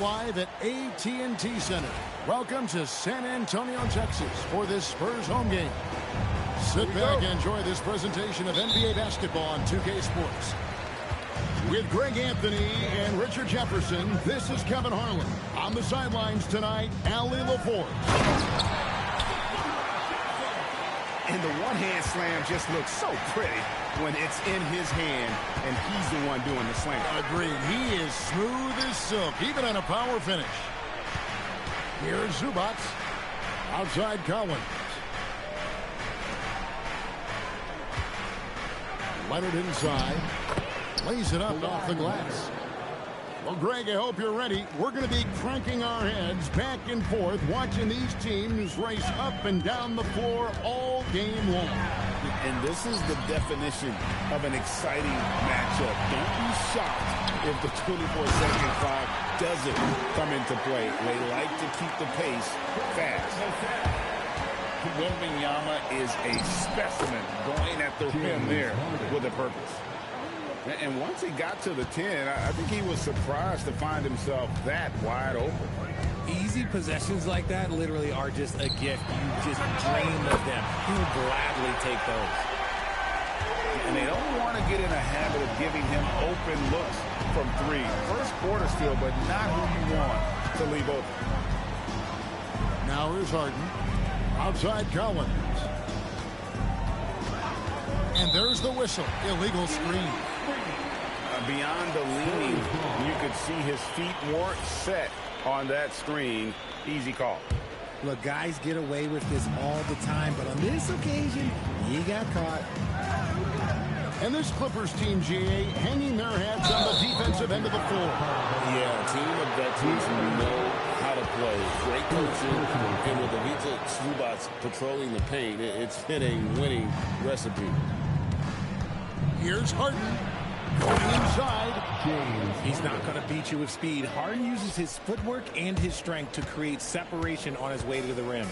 live at AT&T Center. Welcome to San Antonio, Texas for this Spurs home game. Sit back and enjoy this presentation of NBA basketball on 2K Sports. With Greg Anthony and Richard Jefferson, this is Kevin Harlan. On the sidelines tonight, Allie LaForce. And the one-hand slam just looks so pretty when it's in his hand and he's the one doing the slam. Agreed. He is smooth as silk, even on a power finish. Here's Zubac. Outside Collins. Leonard inside. Lays it up off the glass. Well, Greg, I hope you're ready. We're going to be cranking our heads back and forth, watching these teams race up and down the floor all game long. And this is the definition of an exciting matchup. Don't be shocked if the 24-second clock doesn't come into play. They like to keep the pace fast. Wembanyama is a specimen going at the rim there with a purpose. And once he got to the 10, I think he was surprised to find himself that wide open. Easy possessions like that literally are just a gift. You just dream of them. He'll gladly take those. And they don't want to get in a habit of giving him open looks from three. First quarter still, but not who you want to leave open. Now here's Harden. Outside Collins. And there's the whistle. Illegal screen. Beyond the leaning, you could see his feet weren't set on that screen. Easy call. Look, guys get away with this all the time, but on this occasion, he got caught. And this Clippers team, GA, hanging their hats on the defensive end of the floor. Yeah, a team of veterans who know how to play. Great coaching, and with Ivica Zubac patrolling the paint, it's been a winning recipe. Here's Harden. Going inside. He's not going to beat you with speed. Harden uses his footwork and his strength to create separation on his way to the rim.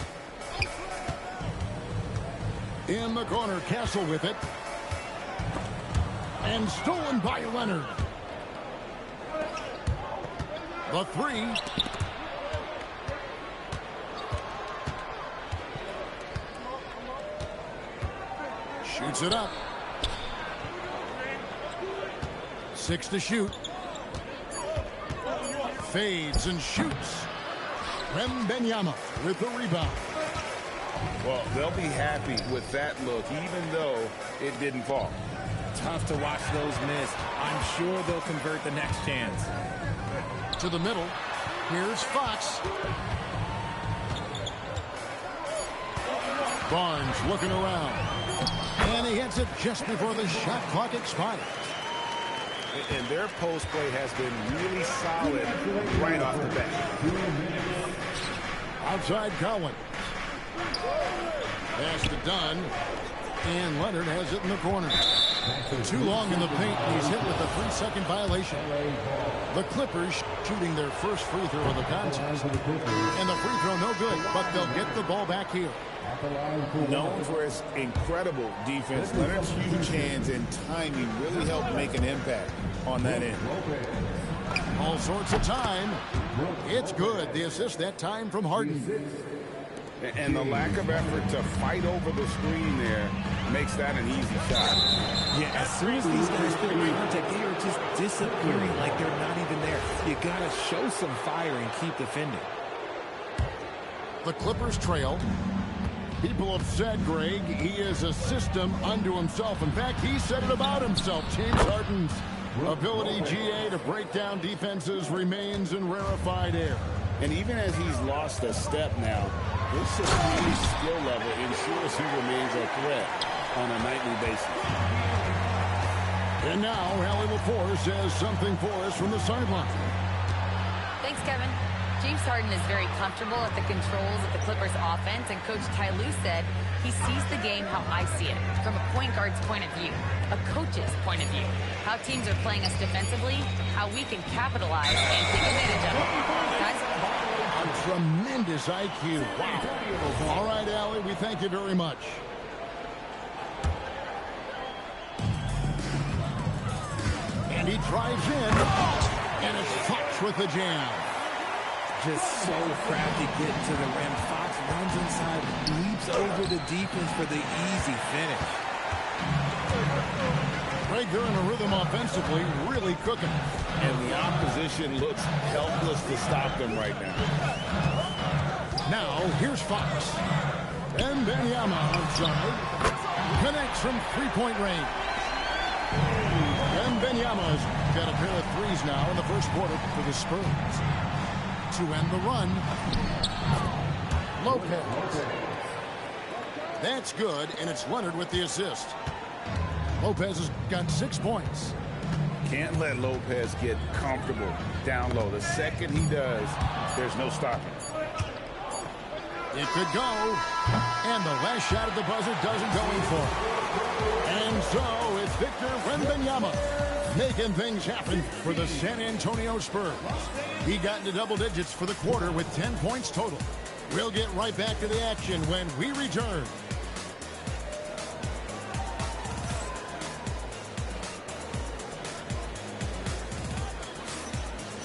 In the corner, Castle with it. And stolen by Leonard. The three. Shoots it up. 6 to shoot. Fades and shoots. Wembanyama with the rebound. Well, they'll be happy with that look, even though it didn't fall. Tough to watch those miss. I'm sure they'll convert the next chance. To the middle. Here's Fox. Barnes looking around. And he hits it just before the shot clock expires. And their post play has been really solid right off the bat. Outside Collins. Pass to Dunn. And Leonard has it in the corner. Too long in the paint. He's hit with a 3-second violation. The Clippers shooting their first free throw of the contest. And the free throw no good, but they'll get the ball back here. Known for his incredible defense, Leonard's huge hands and timing really helped make an impact on that end. All sorts of time. It's good. The assist that time from Harden. And the lack of effort to fight over the screen there makes that an easy shot. Yeah, as soon as these guys feel contact, they are just disappearing like they're not even there. You got to show some fire and keep defending. The Clippers trail. People have said, Greg, he is a system unto himself. In fact, he said it about himself. James Harden's ability, GA, to break down defenses remains in rarefied air. And even as he's lost a step now, his supreme skill level ensures he remains a threat on a nightly basis. And now, Allie LaForce says something for us from the sideline. Thanks, Kevin. James Harden is very comfortable at the controls of the Clippers offense, and Coach Ty Lue said he sees the game how I see it, from a point guard's point of view, a coach's point of view, how teams are playing us defensively, how we can capitalize and take advantage of it. Guys? A tremendous IQ. Wow. All right, Allie, we thank you very much. And he drives in, and it's Fox with the jam. Just so proud to get to the rim. Fox runs inside, leaps over the defense for the easy finish. Greg, they're in a rhythm offensively, really cooking. And the opposition looks helpless to stop them right now. Now, here's Fox. And Benyama outside. Connects from three-point range. And Benyama's got a pair of threes now in the first quarter for the Spurs. To end the run, Lopez. That's good, and it's Leonard with the assist. Lopez has got 6 points. Can't let Lopez get comfortable down low. The second he does, there's no stopping. It could go, and the last shot at the buzzer doesn't go in for it. And so it's Victor Wembanyama making things happen for the San Antonio Spurs. He got into double digits for the quarter with 10 points total. We'll get right back to the action when we return.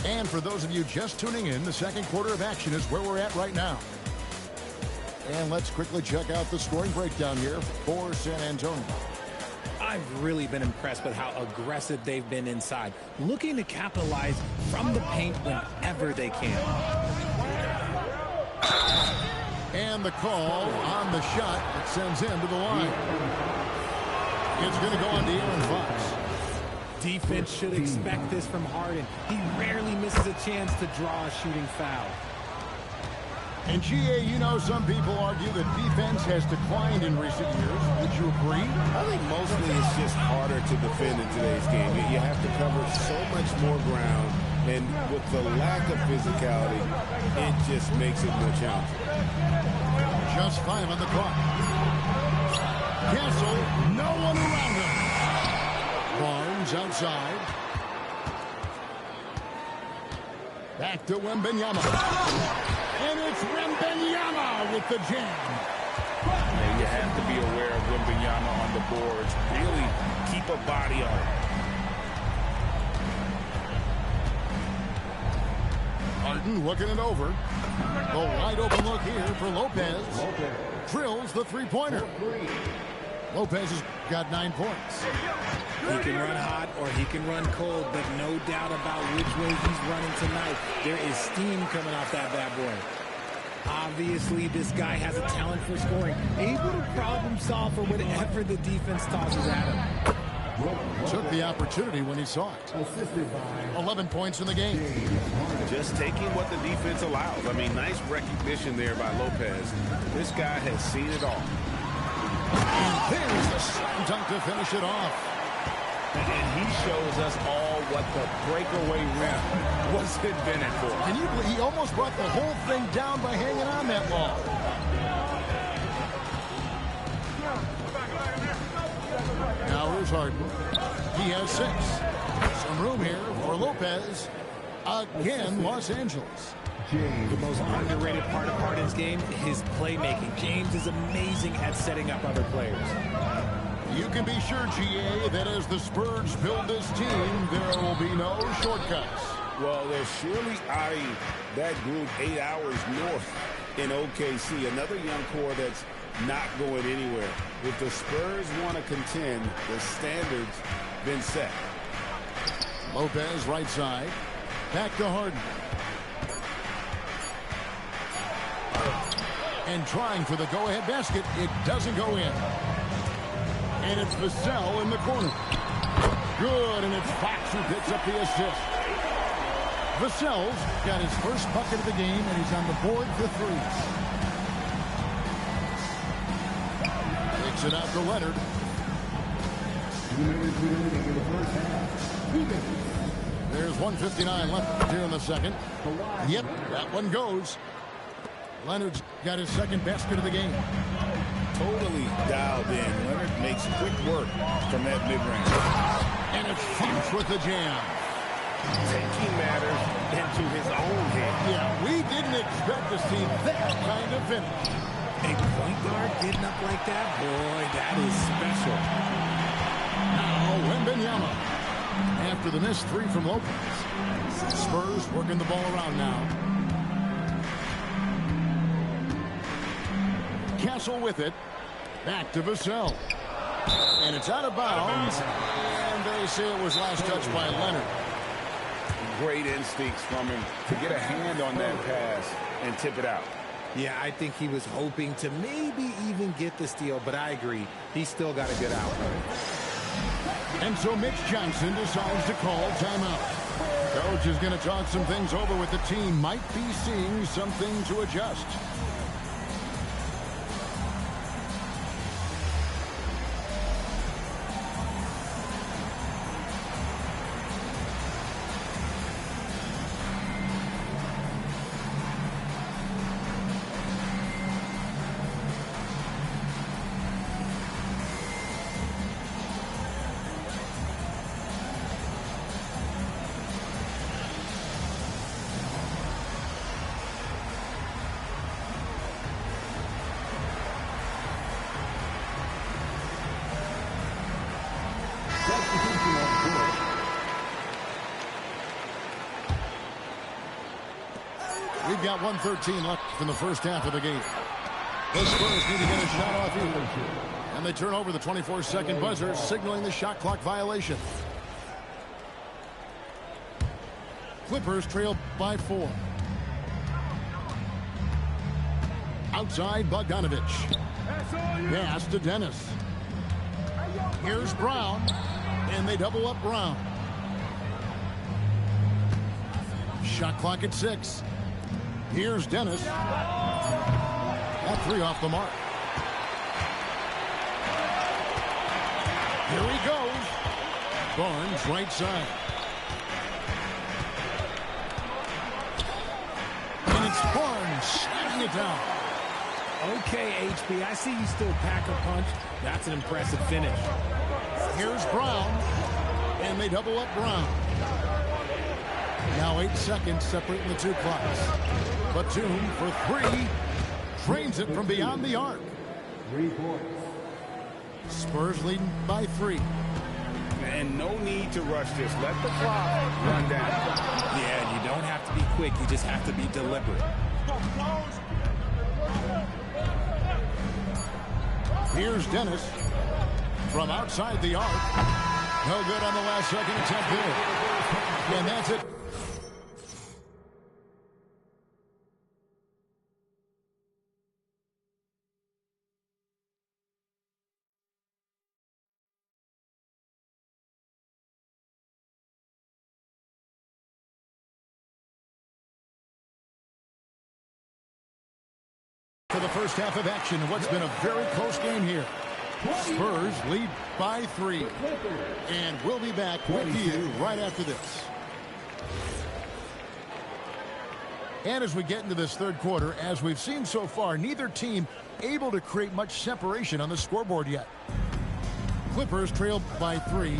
And for those of you just tuning in, the second quarter of action is where we're at right now. And let's quickly check out the scoring breakdown here for San Antonio. I've really been impressed with how aggressive they've been inside, looking to capitalize from the paint whenever they can. And the call on the shot that sends him to the line. It's going to go on to Aaron Fox. Defense should expect this from Harden. He rarely misses a chance to draw a shooting foul. And GA, you know, some people argue that defense has declined in recent years. Would you agree? I think mostly it's just harder to defend in today's game. You have to cover so much more ground, and with the lack of physicality, it just makes it more challenging. Just 5 on the clock. Castle, no one around him. Barnes outside. Back to Wembanyama. And it's Wembanyama with the jam. And you have to be aware of Wembanyama on the boards. Really keep a body on it. Harden looking it over. The wide open look here for Lopez. Drills the three-pointer. Lopez has got 9 points. He can run hot or he can run cold, but no doubt about which way he's running tonight. There is steam coming off that bad boy. Obviously, this guy has a talent for scoring, able to problem solve for whatever the defense tosses at him. Took the opportunity when he saw it. 11 points in the game. Just taking what the defense allows. I mean, nice recognition there by Lopez. This guy has seen it all. And there's the slam dunk to finish it off. And he shows us all what the breakaway rim was invented for. Can you believe he almost brought the whole thing down by hanging on that long? Now here's Harden. He has 6. Some room here for Lopez. Again, Los Angeles. The most underrated part of Harden's game, his playmaking. James is amazing at setting up other players. You can be sure, GA, that as the Spurs build this team, there will be no shortcuts. Well, they're surely eyeing that group 8 hours north in OKC. Another young core that's not going anywhere. If the Spurs want to contend, the standard's been set. Lopez right side. Back to Harden. And trying for the go-ahead basket. It doesn't go in. And it's Vassell in the corner. Good, and it's Fox who picks up the assist. Vassell's got his first bucket of the game, and he's on the board for 3s. Takes it out to Leonard. There's 1:59 left here in the second. Yep, that one goes. Leonard's got his second basket of the game. Totally dialed in. Leonard makes quick work from that mid-range. And it's Fox with the jam. Taking matters into his own hands. Yeah, we didn't expect to see that kind of finish. A point guard getting up like that, boy, that is special. Now, Wembanyama. After the missed 3 from Lopez. Spurs working the ball around now. Castle with it. Back to Vassell. And it's out of bounds. And they say it was last touched by Leonard. Great instincts from him to get a hand on that pass and tip it out. Yeah, I think he was hoping to maybe even get the steal, but I agree. He still got a good out. And so Mitch Johnson decides to call timeout. Coach is going to talk some things over with the team. Might be seeing something to adjust. We've got 1:13 left in the first half of the game. The Spurs need to get a shot off here. And they turn over the 24-second buzzer, signaling the shot clock violation. Clippers trail by 4. Outside, Bogdanovich. Pass to Dennis. Here's Brown. And they double up Brown. Shot clock at 6. Here's Dennis. That 3 off the mark. Here he goes. Barnes right side. And it's Barnes slamming it down. Okay, HB, I see you still pack a punch. That's an impressive finish. Here's Brown. And they double up Brown. Now 8 seconds separating the two clocks. Batum for 3. Drains it from beyond the arc. 3 points. Spurs leading by 3. And no need to rush this. Let the clock run down. Yeah, you don't have to be quick. You just have to be deliberate. Here's Dennis from outside the arc. No good on the last second attempt there. And that's it. For the first half of action in what's been a very close game here. Spurs lead by 3. And we'll be back with you right after this. And as we get into this third quarter, as we've seen so far, neither team able to create much separation on the scoreboard yet. Clippers trail by 3.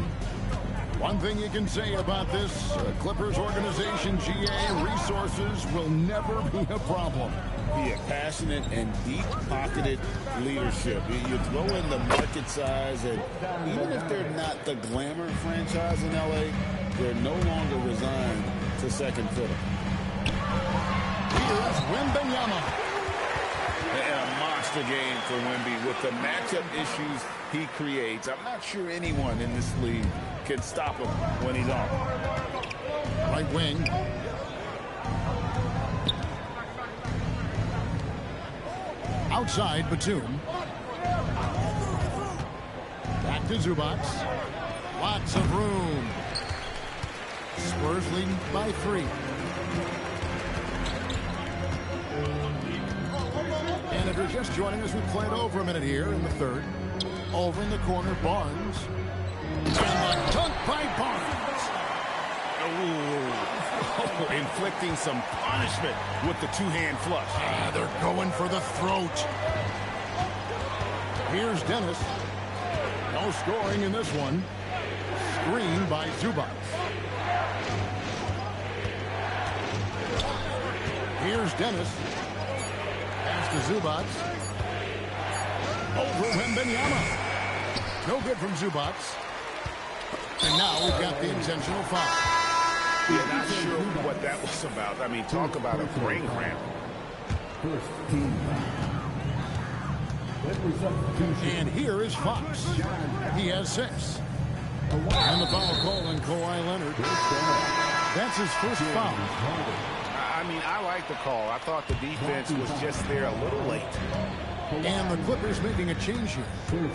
One thing you can say about this Clippers organization, GA, resources will never be a problem. Yeah, passionate and deep-pocketed leadership. You throw in the market size, and even if they're not the glamour franchise in LA, they're no longer resigned to second fiddle. Here's Wembanyama. And a monster game for Wemby with the matchup issues he creates. I'm not sure anyone in this league can stop him when he's on. Right wing. Outside, Batum. Back to Zubac. Lots of room. Spurs leading by 3. And if you're just joining us, we played over a minute here in the third. Over in the corner, Barnes. And a dunk by Barnes. Oh, inflicting some punishment with the two-hand flush. They're going for the throat. Here's Dennis. No scoring in this one. Screen by Zubac. Here's Dennis. Pass to Zubac. Over Wembanyama. No good from Zubac. And now we've got the intentional foul. Yeah, not sure what that was about. I mean, talk about a brain cramp. First team. And here is Fox. He has 6. And the foul call on Kawhi Leonard. That's his first foul. I mean, I like the call. I thought the defense was just there a little late. And the Clippers making a change here.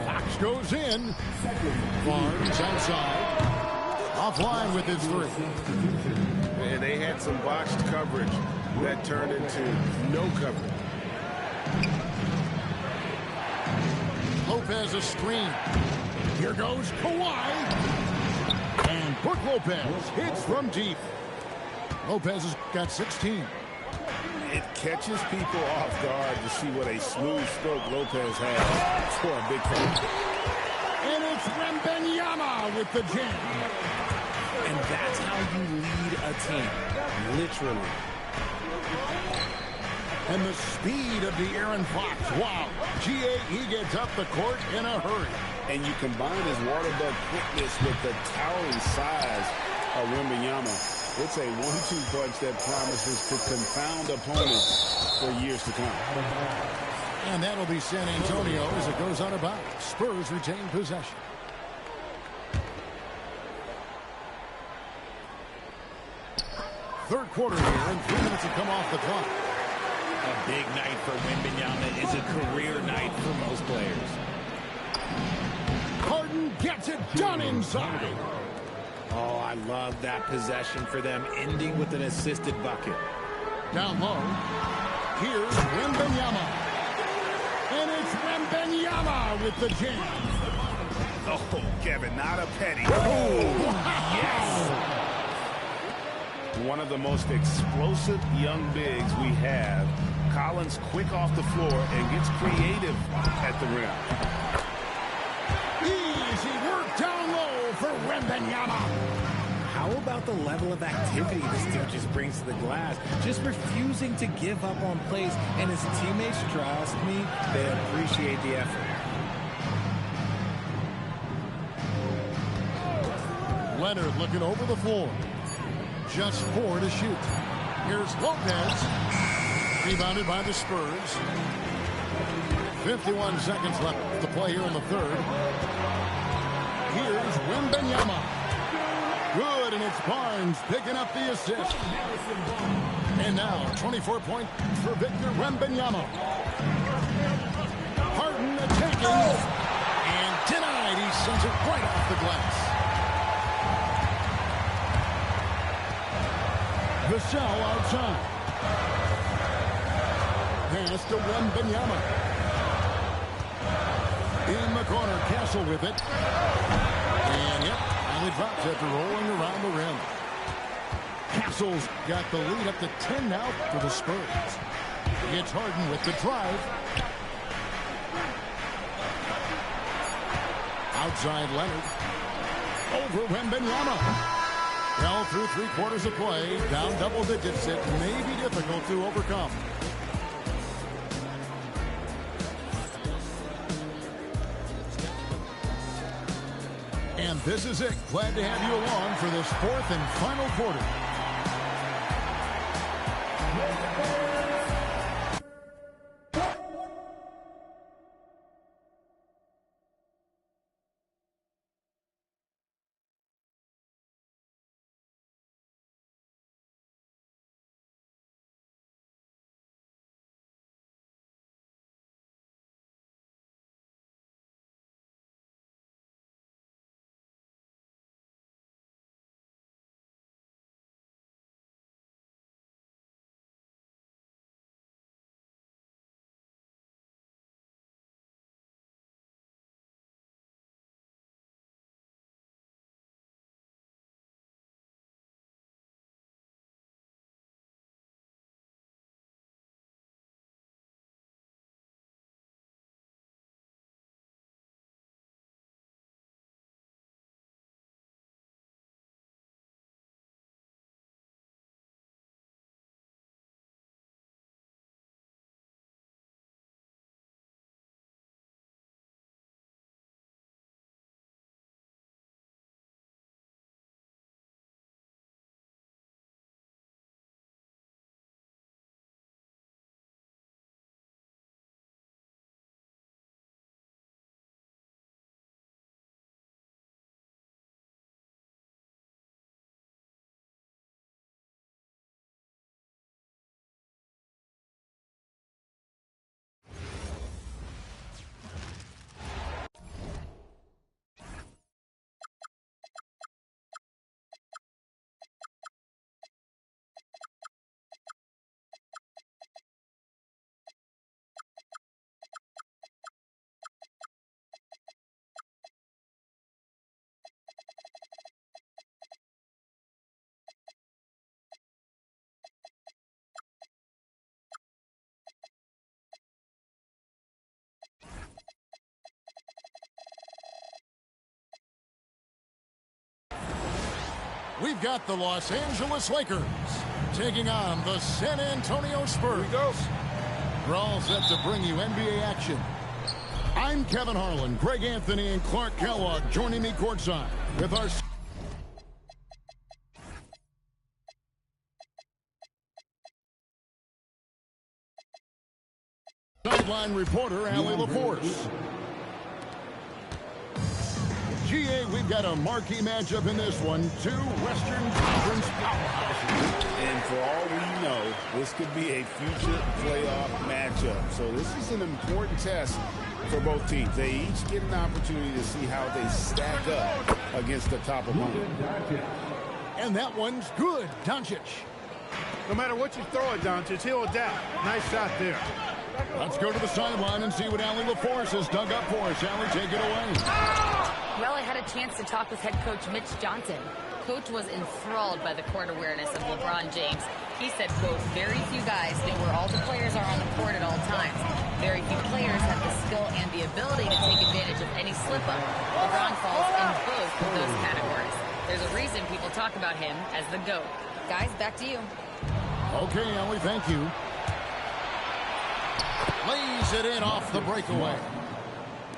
Fox goes in. Barnes outside. Offline with his 3. And they had some botched coverage that turned into no coverage. Lopez a screen. Here goes Kawhi. And Brook Lopez hits from deep. Lopez has got 16. It catches people off guard to see what a smooth stroke Lopez has for a big play. And it's Wembanyama with the jam. And that's how you lead a team. Literally. And the speed of the Aaron Fox. Wow. G.A. he gets up the court in a hurry. And you combine his water bug quickness with the towering size of Wembanyama. It's a 1-2 punch that promises to confound opponents for years to come. And that'll be San Antonio as it goes out of bounds. Spurs retain possession. Third quarter here, and 3 minutes have come off the clock. A big night for Wembanyama is a career night for most players. Harden gets it done inside. Oh, I love that possession for them, ending with an assisted bucket. Down low. Here's Wembanyama. And it's Wembanyama with the jam. Oh, Kevin, not a penny. Oh, Yes! One of the most explosive young bigs we have. Collins quick off the floor and gets creative at the rim. easy work down low for Wembanyama. How about the level of activity this dude just brings to the glass? Just refusing to give up on plays, and his teammates, trust me, they appreciate the effort. Leonard looking over the floor. Just 4 to shoot. Here's Lopez. Rebounded by the Spurs. 51 seconds left to play here in the third. Here's Wembanyama. Good, and it's Barnes picking up the assist. And now, 24 points for Victor Wembanyama. Harden attacking. And denied. He sends it right off the glass. Vassell outside. Pass to Wembanyama. In the corner, Castle with it. And yep, finally drops after rolling around the rim. Castle's got the lead up to 10 now for the Spurs. It's Harden with the drive. Outside Leonard. Over Wembanyama. Well, through 3 quarters of play, down double digits, it may be difficult to overcome. And this is it. Glad to have you along for this 4th and final quarter. we've got the Los Angeles Lakers taking on the San Antonio Spurs. Here we go. We're all set to bring you NBA action. I'm Kevin Harlan, Greg Anthony, and Clark Kellogg joining me courtside with our sideline reporter, Allie LaForce. GA, we've got a marquee matchup in this one. Two Western Conference powerhouses. And for all we know, this could be a future playoff matchup. So this is an important test for both teams. They each get an opportunity to see how they stack up against the top opponent. And that one's good. Doncic. No matter what you throw at Doncic, he'll adapt. Nice shot there. Let's go to the sideline and see what Allie LaForce has dug up for us. Allie, take it away. Well, I had a chance to talk with head coach Mitch Johnson. Coach was enthralled by the court awareness of LeBron James. He said, quote, very few guys know where all the players are on the court at all times. Very few players have the skill and the ability to take advantage of any slip-up. LeBron falls in both of those categories. There's a reason people talk about him as the GOAT. Guys, back to you. Okay, Allie, thank you. Lays it in off the breakaway.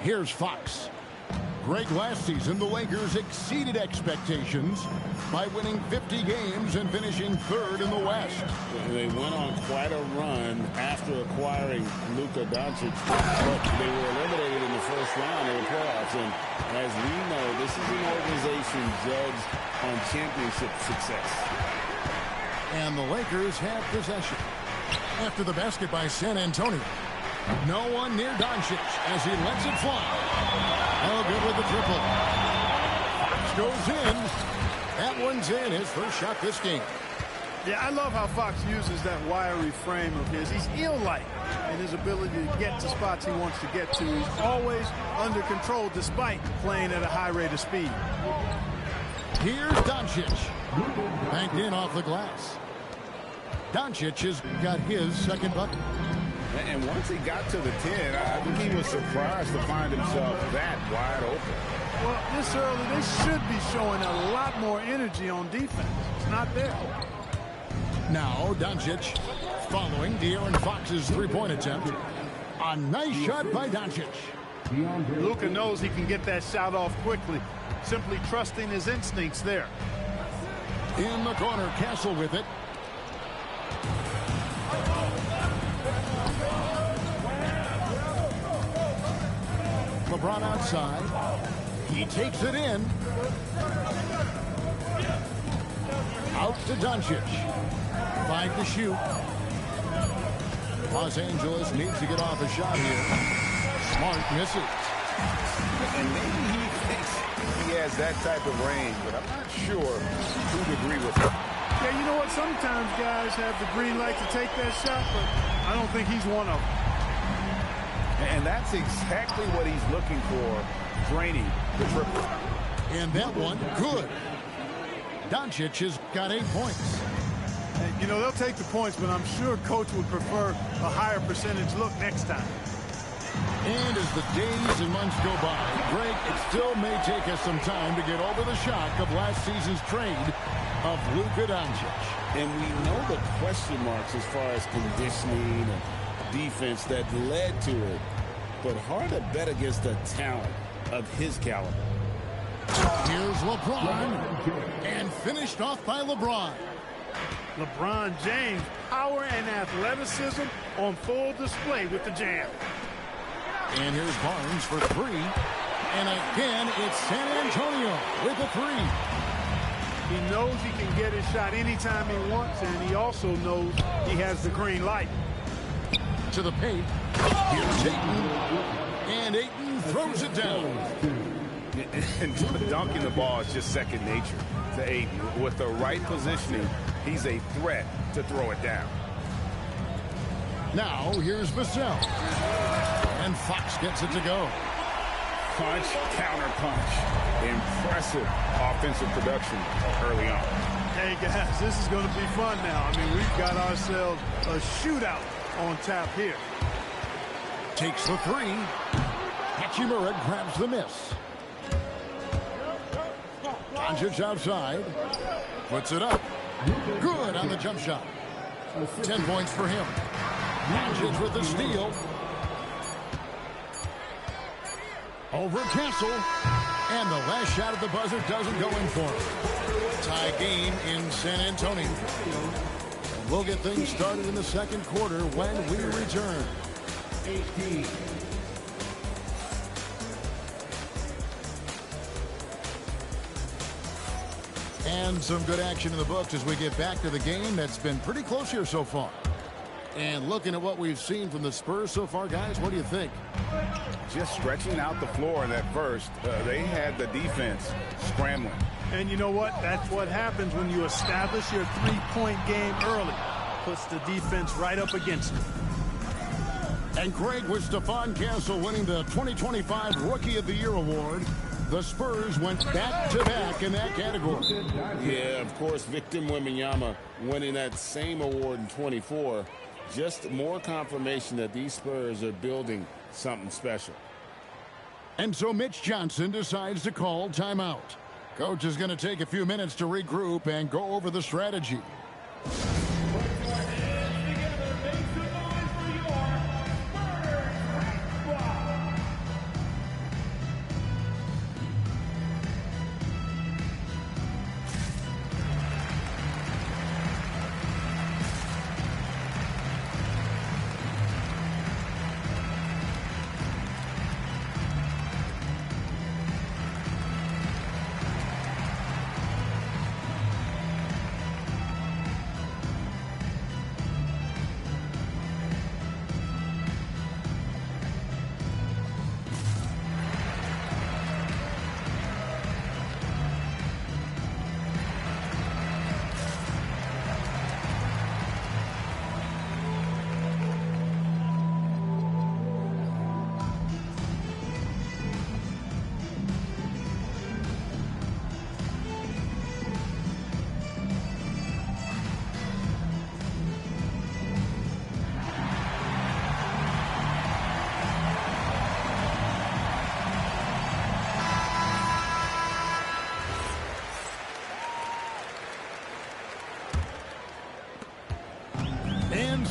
Here's Fox. Greg, last season, the Lakers exceeded expectations by winning 50 games and finishing third in the West. They went on quite a run after acquiring Luka Doncic, but they were eliminated in the first round of the playoffs. And as we know, this is an organization judged on championship success. And the Lakers have possession. After the basket by San Antonio. No one near Doncic as he lets it fly. Oh, good with the triple. Fox goes in. That one's in. His first shot this game. Yeah, I love how Fox uses that wiry frame of his. He's eel-like in his ability to get to spots he wants to get to. He's always under control despite playing at a high rate of speed. Here's Doncic. Banked in off the glass. Doncic has got his second bucket. And once he got to the 10, I think he was surprised to find himself that wide open. Well, this early, they should be showing a lot more energy on defense. It's not there. Now, Doncic following De'Aaron Fox's three-point attempt. A nice shot by Doncic. Luka knows he can get that shot off quickly, simply trusting his instincts there. In the corner, Castle with it. LeBron outside. He takes it in. Out to Doncic. 5 to shoot. Los Angeles needs to get off a shot here. Smart misses. And maybe he thinks he has that type of range, but I'm not sure who'd agree with him. Yeah, you know what? Sometimes guys have the green light to take that shot, but I don't think he's one of them. And that's exactly what he's looking for, draining the triple. And that one, good. Doncic has got 8 points. You know, they'll take the points, but I'm sure Coach would prefer a higher percentage look next time. And as the days and months go by, Greg, it still may take us some time to get over the shock of last season's trade of Luka Doncic. And we know the question marks as far as conditioning and defense that led to it, but hard to bet against the talent of his caliber. Here's LeBron, and finished off by LeBron. LeBron James, power and athleticism on full display with the jam. And here's Barnes for 3. And again, it's San Antonio with a 3. He knows he can get his shot anytime he wants, and he also knows he has the green light. To the paint. Here's Ayton. And Ayton throws it down. And dunking the ball is just second nature to Ayton. With the right positioning, he's a threat to throw it down. Now, here's Vassell. And Fox gets it to go. Punch, counter punch. Impressive offensive production early on. Hey, guys, this is going to be fun now. I mean, we've got ourselves a shootout on tap here. Takes the 3. Hachimura grabs the miss. Doncic outside. Puts it up. Good on the jump shot. 10 points for him. Doncic with the steal. Over Castle. And the last shot at the buzzer doesn't go in for him. Tie game in San Antonio. We'll get things started in the second quarter when we return. 18. And some good action in the books as we get back to the game that's been pretty close here so far. And looking at what we've seen from the Spurs so far, guys, what do you think? Just stretching out the floor in that first. They had the defense scrambling. And you know what? That's what happens when you establish your three-point game early. Puts the defense right up against it. And Greg, with Stephon Castle winning the 2025 Rookie of the Year award, the Spurs went back-to-back in that category. Yeah, of course, Victor Wembanyama winning that same award in 24. Just more confirmation that these Spurs are building something special. And so Mitch Johnson decides to call timeout. Coach is going to take a few minutes to regroup and go over the strategy.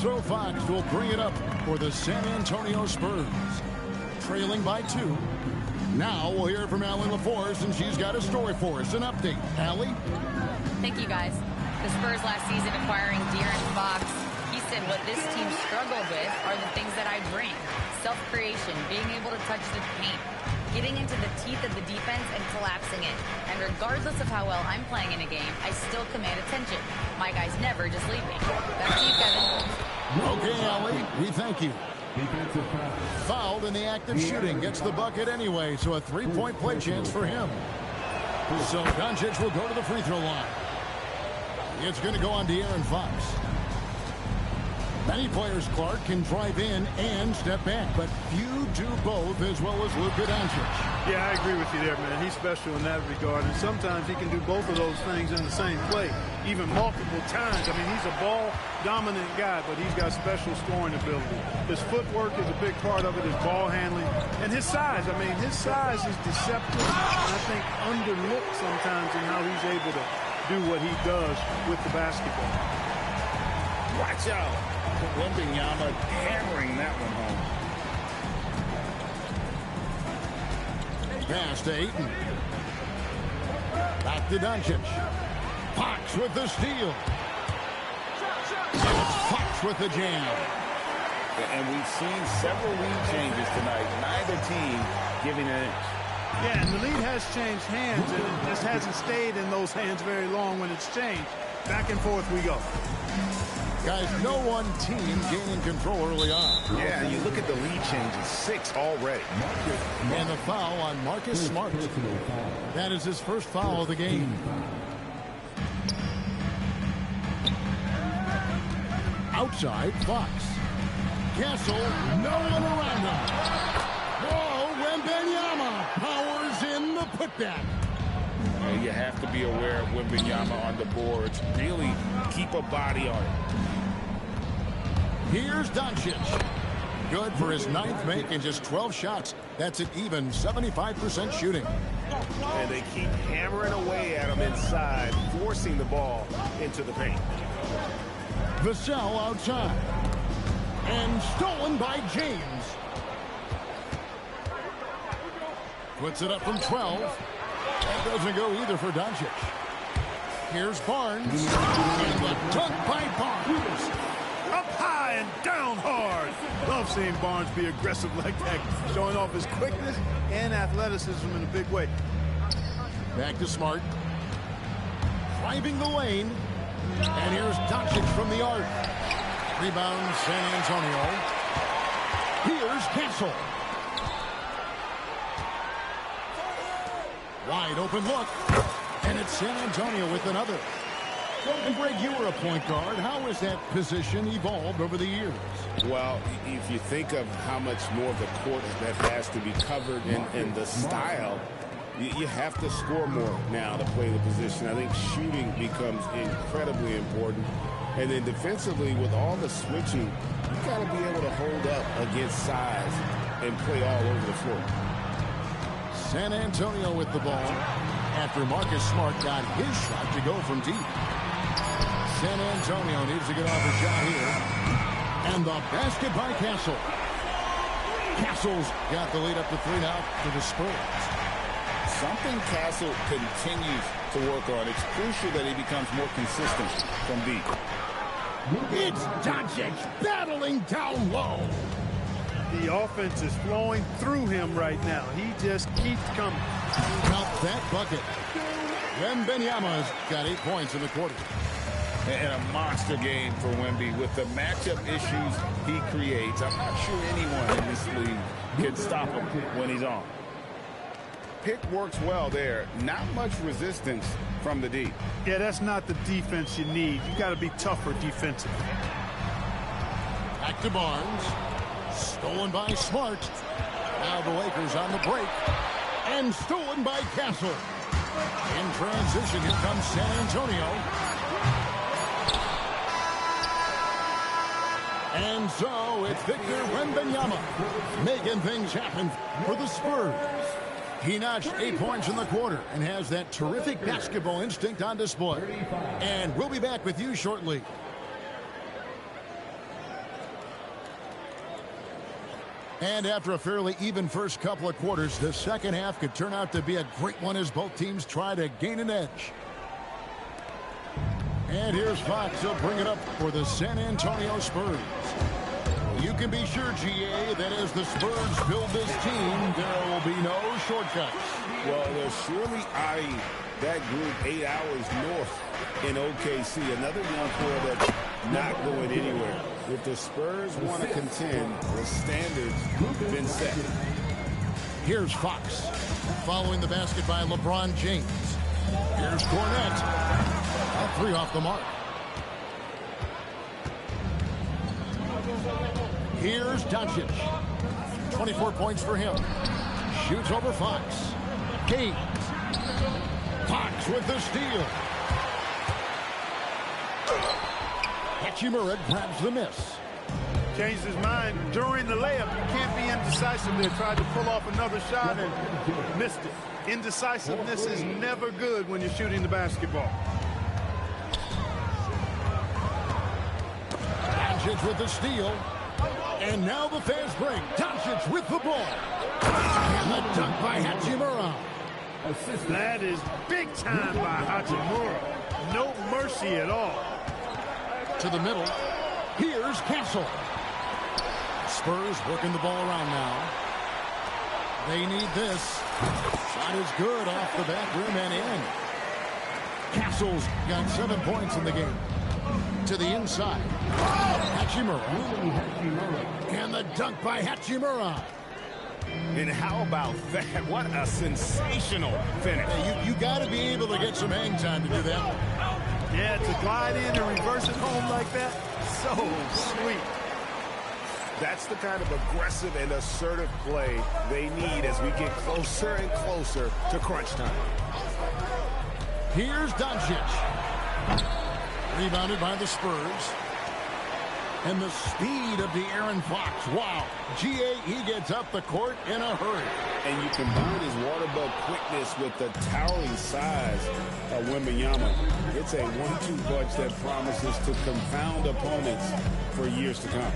So Fox will bring it up for the San Antonio Spurs. Trailing by 2. Now we'll hear from Allie LaForce, and she's got a story for us. An update. Allie? Thank you, guys. The Spurs last season acquiring De'Aaron Fox. He said what this team struggled with are the things that I bring. Self-creation, being able to touch the paint, getting into the teeth of the defense and collapsing it. And regardless of how well I'm playing in a game, I still command attention. My guys never just leave me. Back to you, Kevin. Okay, Allie, we thank you. Fouled in the act of shooting. Gets the bucket anyway, so a three-point play chance for him. So Doncic will go to the free throw line. It's going to go on De'Aaron Fox. Many players, Clark, can drive in and step back, but few do both as well as Luka Doncic. Yeah, I agree with you there, man. He's special in that regard, and sometimes he can do both of those things in the same play, even multiple times. I mean, he's a ball-dominant guy, but he's got special scoring ability. His footwork is a big part of it, his ball handling, and his size. I mean, his size is deceptive, and I think underlooked sometimes in how he's able to do what he does with the basketball. Watch out. Wembanyama hammering that one home. Pass to Ayton. Back to Doncic. Fox with the steal. And it's Fox with the jam. And we've seen several lead changes tonight. Neither team giving an inch. Yeah, and the lead has changed hands, and it just hasn't stayed in those hands very long when it's changed. Back and forth we go. Guys, no one team gaining control early on. Yeah, you look at the lead changes, 6 already. And the foul on Marcus Smart. That is his first foul of the game. Outside, Fox. Castle, no one around him. Whoa, Wembanyama powers in the putback. You have to be aware of Wembanyama on the boards. Really keep a body on it. Here's Doncic. good for his 9th make in just 12 shots. That's an even 75% shooting. And they keep hammering away at him inside, forcing the ball into the paint. Vassell outside. And stolen by James. Puts it up from 12. That doesn't go either for Doncic. Here's Barnes. And the dunk by Barnes. Up high and down hard. Love seeing Barnes be aggressive like that, showing off his quickness and athleticism in a big way. Back to Smart. Driving the lane. And here's Doncic from the arc. Rebound San Antonio. Here's Castle. Wide open look. And it's San Antonio with another. And Greg, you were a point guard. How has that position evolved over the years? Well, if you think of how much more of the court that has to be covered and the style, you have to score more now to play the position. I think shooting becomes incredibly important. And then defensively, with all the switching, you got to be able to hold up against size and play all over the floor. San Antonio with the ball after Marcus Smart got his shot to go from deep. San Antonio needs to get off a shot here. And the basket by Castle. Castle's got the lead up to 3 now for the Spurs. Something Castle continues to work on. It's crucial that he becomes more consistent from deep. It's Doncic battling down low. The offense is flowing through him right now. He just keeps coming. Count that bucket. Wembanyama's got 8 points in the quarter. And a monster game for Wemby with the matchup issues he creates. I'm not sure anyone in this league can stop him when he's on. Pick works well there. Not much resistance from the deep. Yeah, that's not the defense you need. You got to be tougher defensively. Back to Barnes. Stolen by Smart. Now the Lakers on the break. And stolen by Castle. In transition, here comes San Antonio. And so it's Victor Wembanyama making things happen for the Spurs. He notched 8 points in the quarter and has that terrific basketball instinct on display. And we'll be back with you shortly. And after a fairly even first couple of quarters, the second half could turn out to be a great one as both teams try to gain an edge. And here's Fox. He'll bring it up for the San Antonio Spurs. You can be sure, GA, that as the Spurs build this team, there will be no shortcuts. Well, they're surely eyeing that group 8 hours north in OKC. Another young core that's not going anywhere. If the Spurs want to contend, the standards have been set. Here's Fox. Following the basket by LeBron James. Here's Cornette. A 3 off the mark. Here's Doncic. 24 points for him. Shoots over Fox. Kane. Fox with the steal. Hachimura grabs the miss. Changed his mind during the layup. You can't be indecisive there. Tried to pull off another shot and missed it. Indecisiveness is never good when you're shooting the basketball. Doncic with the steal. And now the fast break. Doncic with the ball. And the dunk by Hachimura. That is big time by Hachimura. No mercy at all. To the middle. Here's Castle. Spurs working the ball around now. They need this. Shot is good off the back rim and in. Castle's got 7 points in the game. To the inside. Hachimura. And the dunk by Hachimura. And how about that? What a sensational finish. Hey, you got to be able to get some hang time to do that. Yeah, to glide in and reverse it home like that, so sweet. That's the kind of aggressive and assertive play they need as we get closer and closer to crunch time. Here's Doncic. Rebounded by the Spurs. And the speed of De'Aaron Fox. Wow. G.A., he gets up the court in a hurry. And you combine his water bug quickness with the towering size of Wembanyama. It's a 1-2 punch that promises to confound opponents for years to come.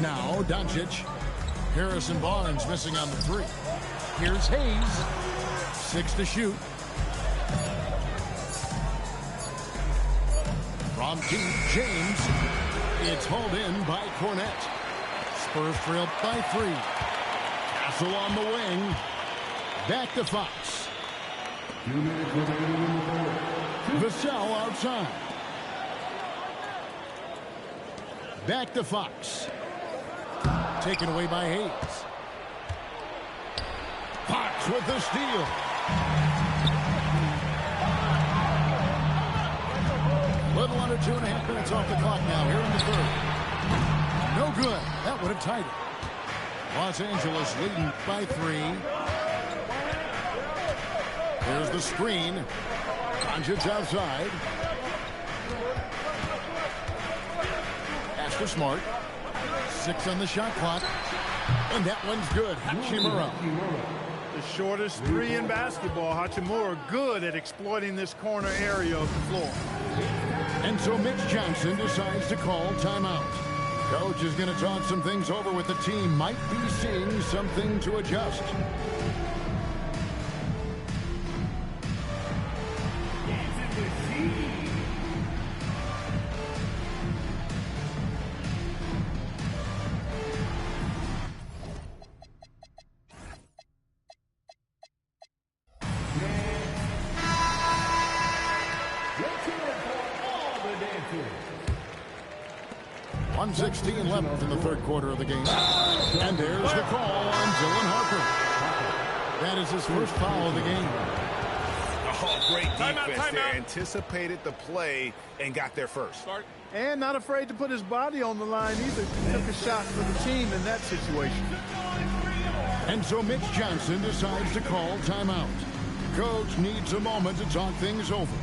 Now, Doncic. Harrison Barnes missing on the three. Here's Hayes. 6 to shoot. From deep, James. It's hauled in by Cornette. Spurs trail by 3. Castle on the wing. Back to Fox. Vassell outside. Back to Fox. Taken away by Hayes. Fox with the steal. Little under 2.5 minutes off the clock now here in the third. No good. That would have tied it. Los Angeles leading by 3. There's the screen. Doncic outside. Pass to Smart. 6 on the shot clock. And that one's good. Hachimura. The shortest 3 in basketball. Hachimura good at exploiting this corner area of the floor. And so Mitch Johnson decides to call timeout. Coach is going to talk some things over with the team. Might be seeing something to adjust. .116 left in the third quarter of the game. And there's the call on Dylan Harper. That is his first foul of the game. Oh, great defense there. Anticipated the play and got there first. And not afraid to put his body on the line either. Took a shot for the team in that situation. And so Mitch Johnson decides to call timeout. Coach needs a moment to talk things over.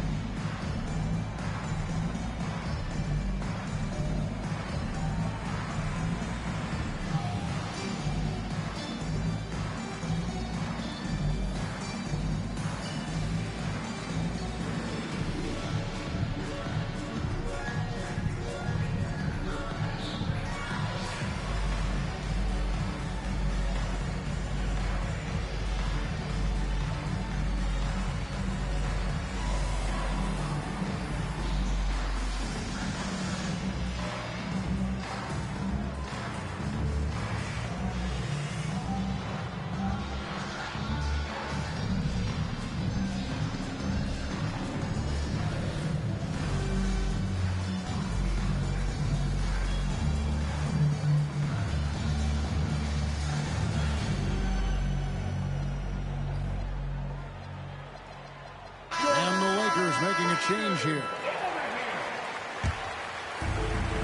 Making a change here.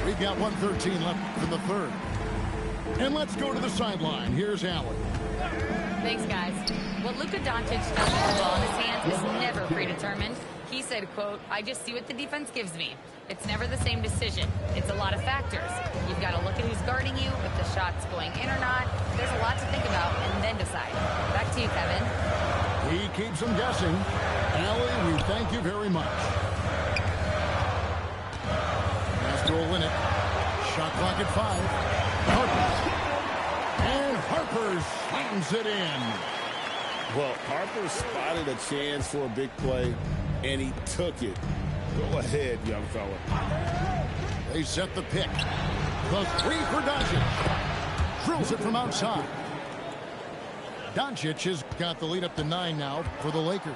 We've got 1:13 left in the third. And let's go to the sideline. Here's Allen. Thanks, guys. What Luka Doncic does with the ball in his hands is never predetermined. He said, quote, "I just see what the defense gives me. It's never the same decision. It's a lot of factors. You've got to look at who's guarding you, if the shot's going in or not. There's a lot to think about and then decide." Back to you, Kevin. He keeps them guessing. Allie, we thank you very much. Pass to Olynyk. Shot clock at 5. Harper. And Harper slams it in. Well, Harper spotted a chance for a big play, and he took it. Go ahead, young fella. They set the pick. The 3 for Doncic. Drills it from outside. Doncic has got the lead up to 9 now for the Lakers.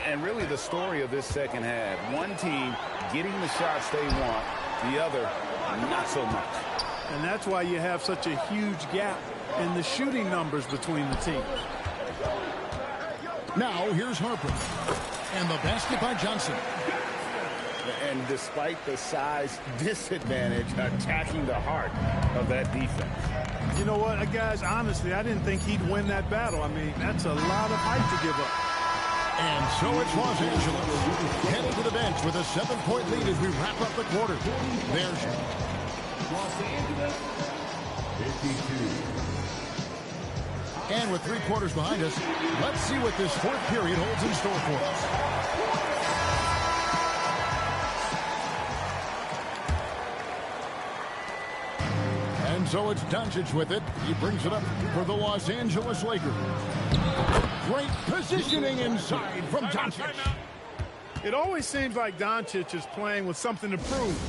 And really the story of this second half. One team getting the shots they want, the other not so much. And that's why you have such a huge gap in the shooting numbers between the teams. Now here's Harper. And the basket by Johnson. And despite the size disadvantage, attacking the heart of that defense. You know what, guys, honestly, I didn't think he'd win that battle. I mean, that's a lot of height to give up. And so it's Los Angeles heading to the bench with a 7-point lead as we wrap up the quarter. There's Los Angeles, 52. And with 3 quarters behind us, let's see what this 4th period holds in store for us. And so it's Doncic with it. He brings it up for the Los Angeles Lakers. Great positioning inside from Doncic. It always seems like Doncic is playing with something to prove.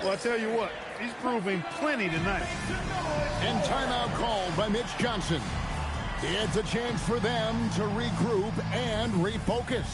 Well, I tell you what, he's proving plenty tonight. And timeout called by Mitch Johnson. It's a chance for them to regroup and refocus.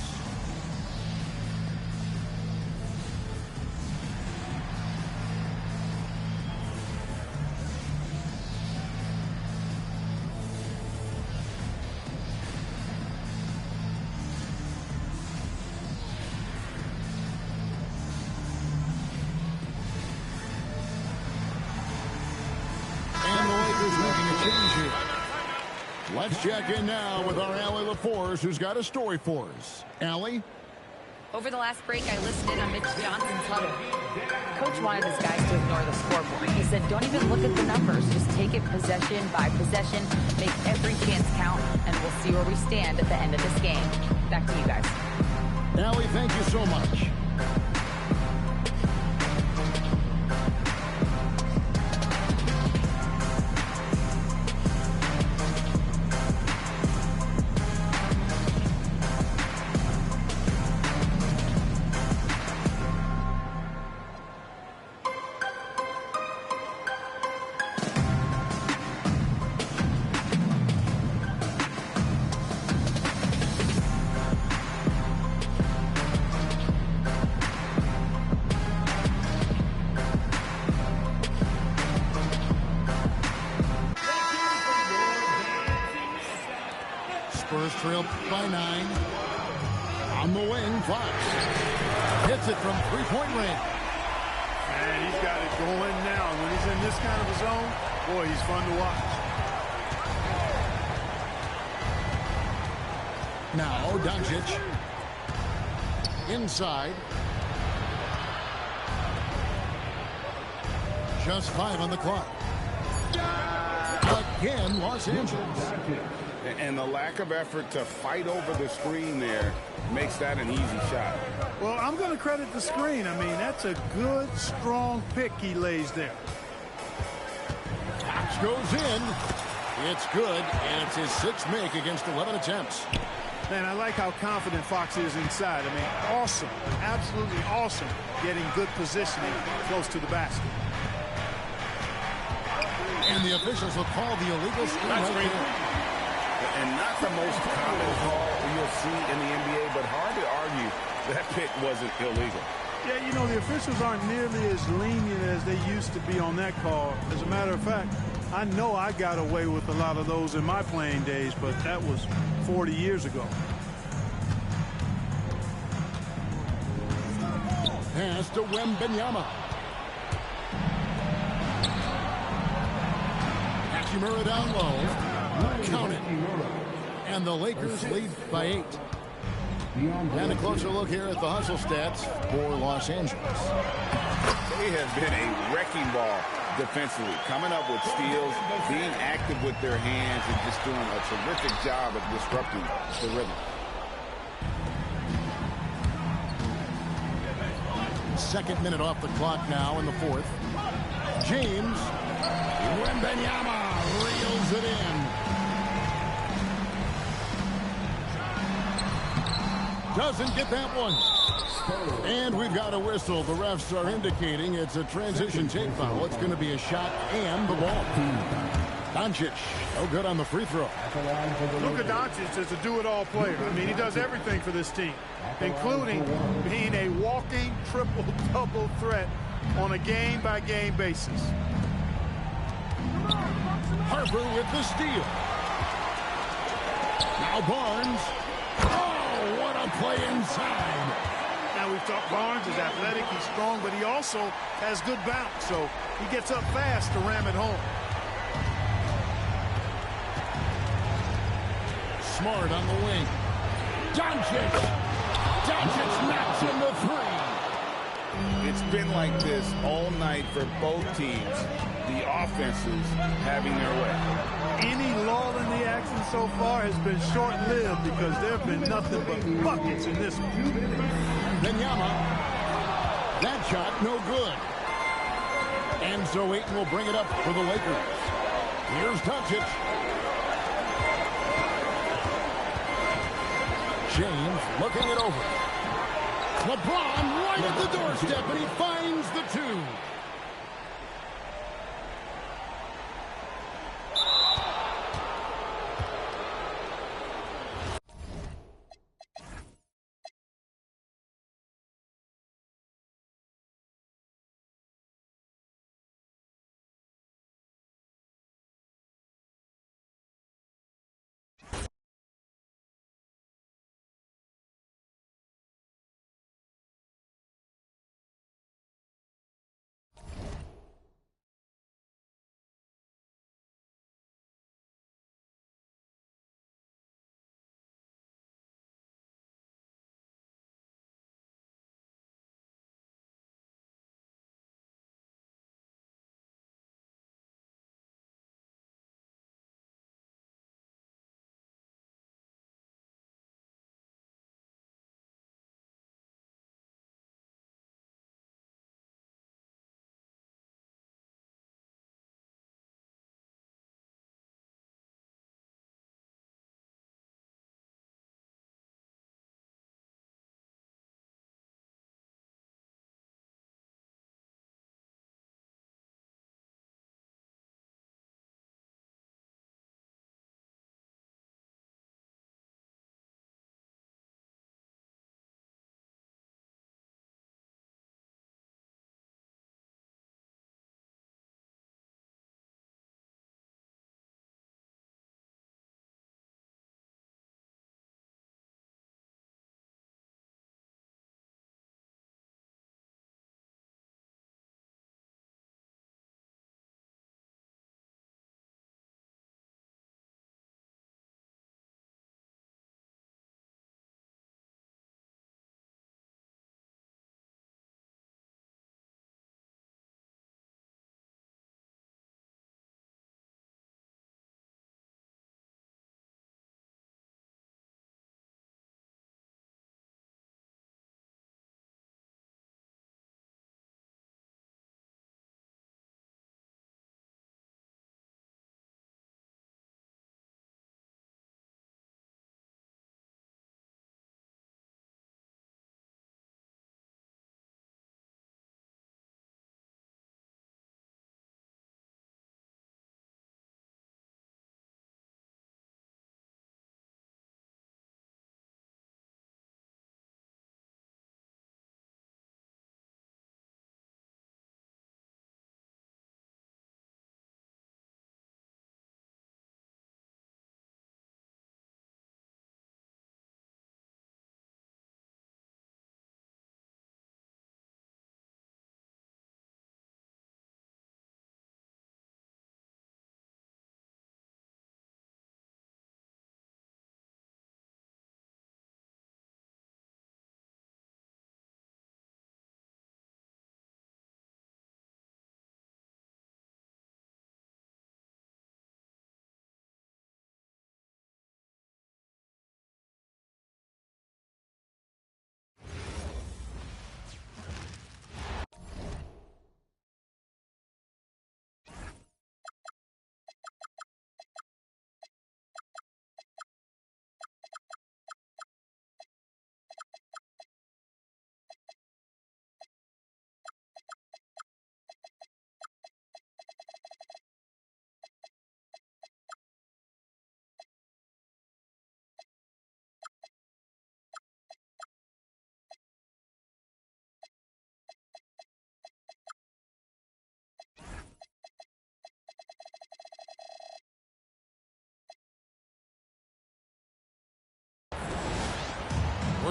Let's check in now with our Allie LaForce, who's got a story for us. Allie? Over the last break, I listened in on Mitch Johnson's huddle. Coach wanted his guys to ignore the scoreboard. He said, don't even look at the numbers. Just take it possession by possession, make every chance count, and we'll see where we stand at the end of this game. Back to you guys. Allie, thank you so much. Spurs trail by 9. On the wing, Fox hits it from 3-point range. Man, he's got it going now. When he's in this kind of a zone, boy, he's fun to watch. Now Doncic inside. Just 5 on the clock. Again, Los Angeles. And the lack of effort to fight over the screen there makes that an easy shot. Well, I'm going to credit the screen. I mean, that's a good, strong pick he lays there. Fox goes in. It's good, and it's his 6th make against 11 attempts. Man, I like how confident Fox is inside. I mean, awesome, absolutely awesome, getting good positioning close to the basket. And the officials will call the illegal screen right there. And not the most common call you'll see in the NBA, but hard to argue that pick wasn't illegal. Yeah, you know, the officials aren't nearly as lenient as they used to be on that call. As a matter of fact, I know I got away with a lot of those in my playing days, but that was 40 years ago. Pass to Wembanyama. Hachimura down low. Count it. And the Lakers lead by 8. And a closer look here at the hustle stats for Los Angeles. They have been a wrecking ball defensively, coming up with steals, being active with their hands, and just doing a terrific job of disrupting the rhythm. Second minute off the clock now in the 4th. James Wembanyama reels it in. Doesn't get that one. And we've got a whistle. The refs are indicating it's a transition take foul. It's going to be a shot and the ball. Doncic, no good on the free throw. Luka Doncic is a do-it-all player. I mean, he does everything for this team, including being a walking triple-double threat on a game-by-game basis. Harper with the steal. Now Barnes. Oh, what a play inside. Now we've talked Barnes is athletic, he's strong, but he also has good bounce, so he gets up fast to ram it home. Smart on the wing. Doncic. Doncic knocks in the three. It's been like this all night for both teams. The offenses having their way. Any lull in the action so far has been short-lived because there have been nothing but buckets in this one. Benyama. That shot, no good. And so Ayton will bring it up for the Lakers. Here's Doncic. James looking it over. LeBron right at the doorstep, and he finds the two.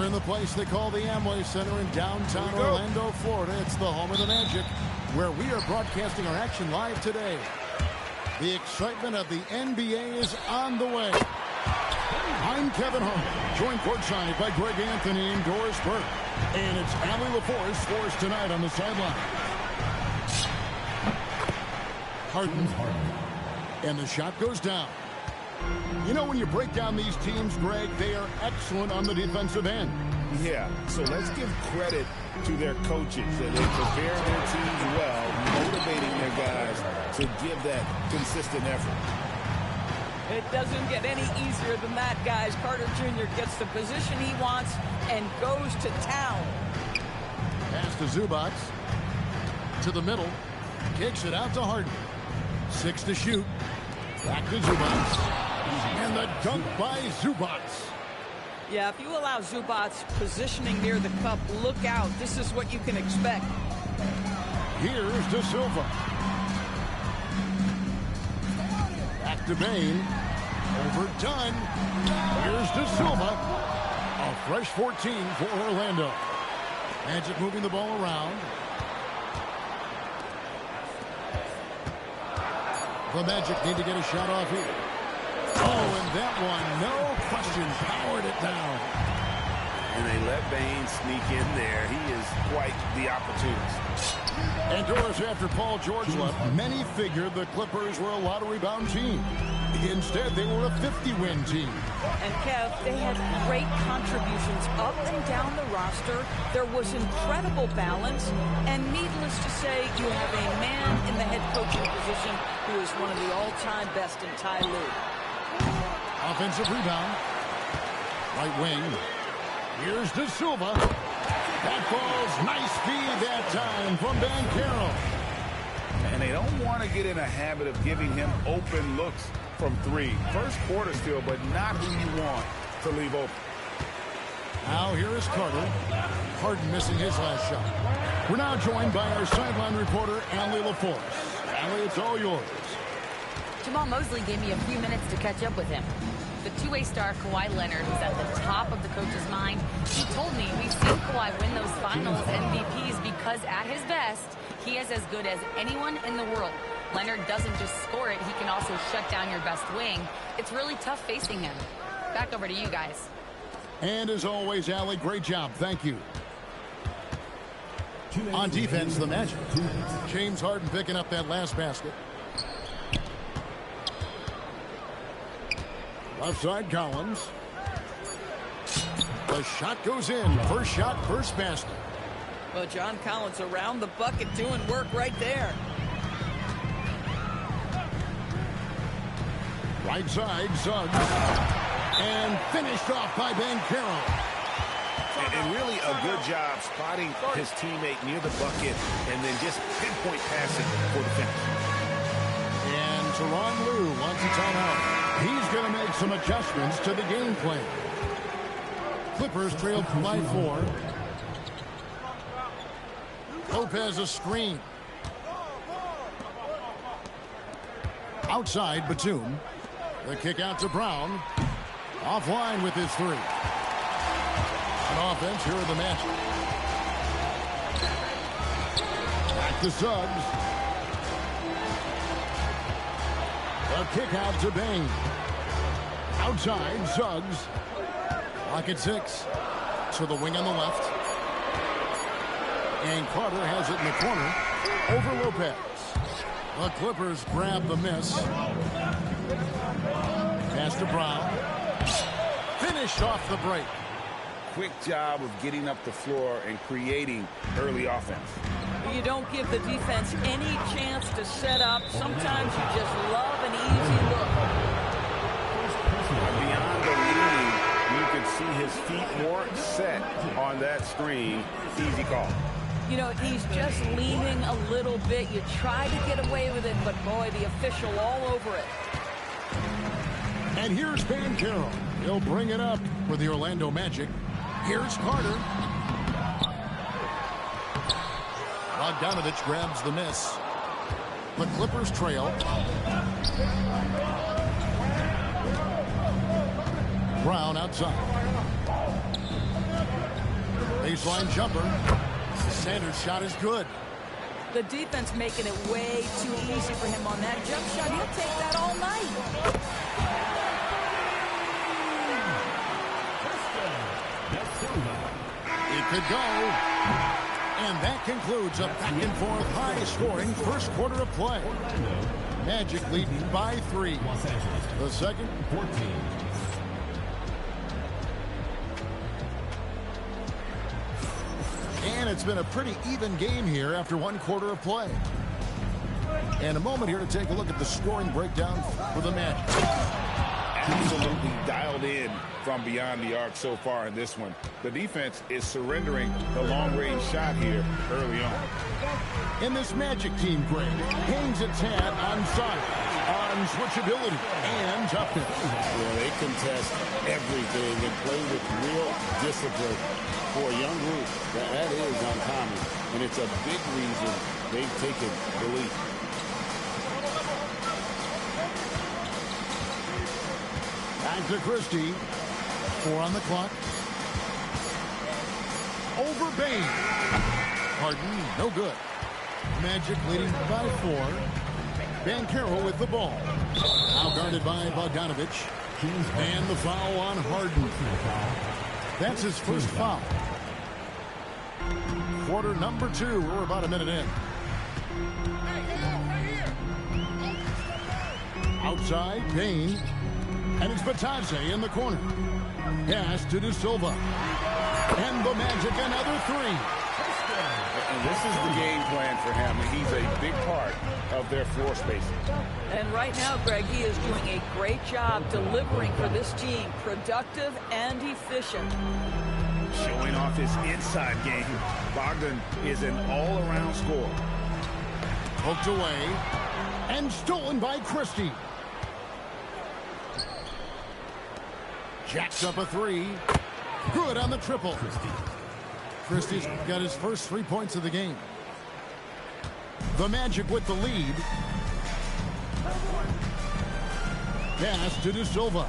We're in the place they call the Amway Center in downtown Orlando, Florida. It's the home of the Magic, where we are broadcasting our action live today. The excitement of the NBA is on the way. I'm Kevin Hart, joined courtside by Greg Anthony and Doris Burke. And it's Allie LaForce for us tonight on the sideline. Harden. And the shot goes down. You know, when you break down these teams, Greg, they are excellent on the defensive end. Yeah, so let's give credit to their coaches. They prepare their teams well, motivating their guys to give that consistent effort. It doesn't get any easier than that, guys. Carter Jr. gets the position he wants and goes to town. Pass to Zubac. To the middle. Kicks it out to Harden. 6 to shoot. Back to Zubac. And the dunk by Zubac. Yeah, if you allow Zubac positioning near the cup, look out. This is what you can expect. Here's De Silva. Back to Bain. Overdone. Here's De Silva. A fresh 14 for Orlando. Magic moving the ball around. The Magic need to get a shot off here. Oh, and that one, no question, powered it down. And they let Bain sneak in there. He is quite the opportunist. And Doris, after Paul George left, many figured the Clippers were a lottery bound team. Instead, they were a 50-win team. And Kev, they had great contributions up and down the roster. There was incredible balance. And needless to say, you have a man in the head coaching position who is one of the all-time best in Ty Lue. Offensive rebound. Right wing. Here's De Silva. That falls. Nice feed that time from Banchero. And they don't want to get in a habit of giving him open looks from three. First quarter still, but not who you want to leave open. Now here is Carter. Harden missing his last shot. We're now joined by our sideline reporter, Allie LaForce. Allie, it's all yours. Jamal Mosley gave me a few minutes to catch up with him. The two-way star Kawhi Leonard is at the top of the coach's mind. He told me we've seen Kawhi win those finals MVPs because at his best, he is as good as anyone in the world. Leonard doesn't just score it, he can also shut down your best wing. It's really tough facing him. Back over to you guys. And as always, Allie, great job. Thank you. On defense, the Magic. James Harden picking up that last basket. Left side, Collins. The shot goes in. First shot, first basket. Well, John Collins around the bucket doing work right there. Right side, Suggs. And finished off by Banchero. And really a good job spotting his teammate near the bucket and then just pinpoint passing for the finish. And Tyronn Lue wants a timeout. He's going to make some adjustments to the game plan. Clippers trailed by 4. Lopez a screen. Outside, Batum. The kick out to Brown. Offline with his 3. On offense, here are the Magic. Back to Suggs. The kick out to Bain. Outside, Suggs. Clock at 6. To the wing on the left. And Carter has it in the corner. Over Lopez. The Clippers grab the miss. Pass to Brown. Finished off the break. Quick job of getting up the floor and creating early offense. You don't give the defense any chance to set up. Sometimes you just love an easy look. Beyond the leaning, you could see his feet more set on that screen. Easy call. You know, he's just leaning a little bit. You try to get away with it, but boy, the official all over it. And here's Banchero. He'll bring it up for the Orlando Magic. Here's Carter. Bogdanovich grabs the miss. The Clippers trail. Brown outside. Baseline jumper. Sanders' shot is good. The defense making it way too easy for him on that jump shot. He'll take that all night. could go. And that concludes a back-and-forth high-scoring first quarter of play. Magic leading by 3. The second. 14. And it's been a pretty even game here after one quarter of play. And a moment here to take a look at the scoring breakdown for the Magic. Absolutely dialed in from beyond the arc so far in this one. The defense is surrendering the long-range shot here early on. In this Magic team, Greg, hangs its hat on size, on switchability, and toughness. Well, they contest everything and play with real discipline. For a young group, that is uncommon, and it's a big reason they've taken the lead. Back to Christie. 4 on the clock. Over Bain. Harden, no good. Magic leading by 4. Banchero with the ball. Now guarded by Bogdanovich. And the foul on Harden. That's his first foul. Quarter number 2. We're about a minute in. Outside, Bain. And it's Batadze in the corner. Pass to De Silva. And the Magic another 3. And this is the game plan for him. He's a big part of their floor spacing. And right now, Greg, he is doing a great job delivering for this team. Productive and efficient. Showing off his inside game. Bogdan is an all-around scorer. Poked away. And stolen by Christie. Jacks up a 3. Good on the triple. Christie's got his first 3 points of the game. The Magic with the lead. Pass to De Silva.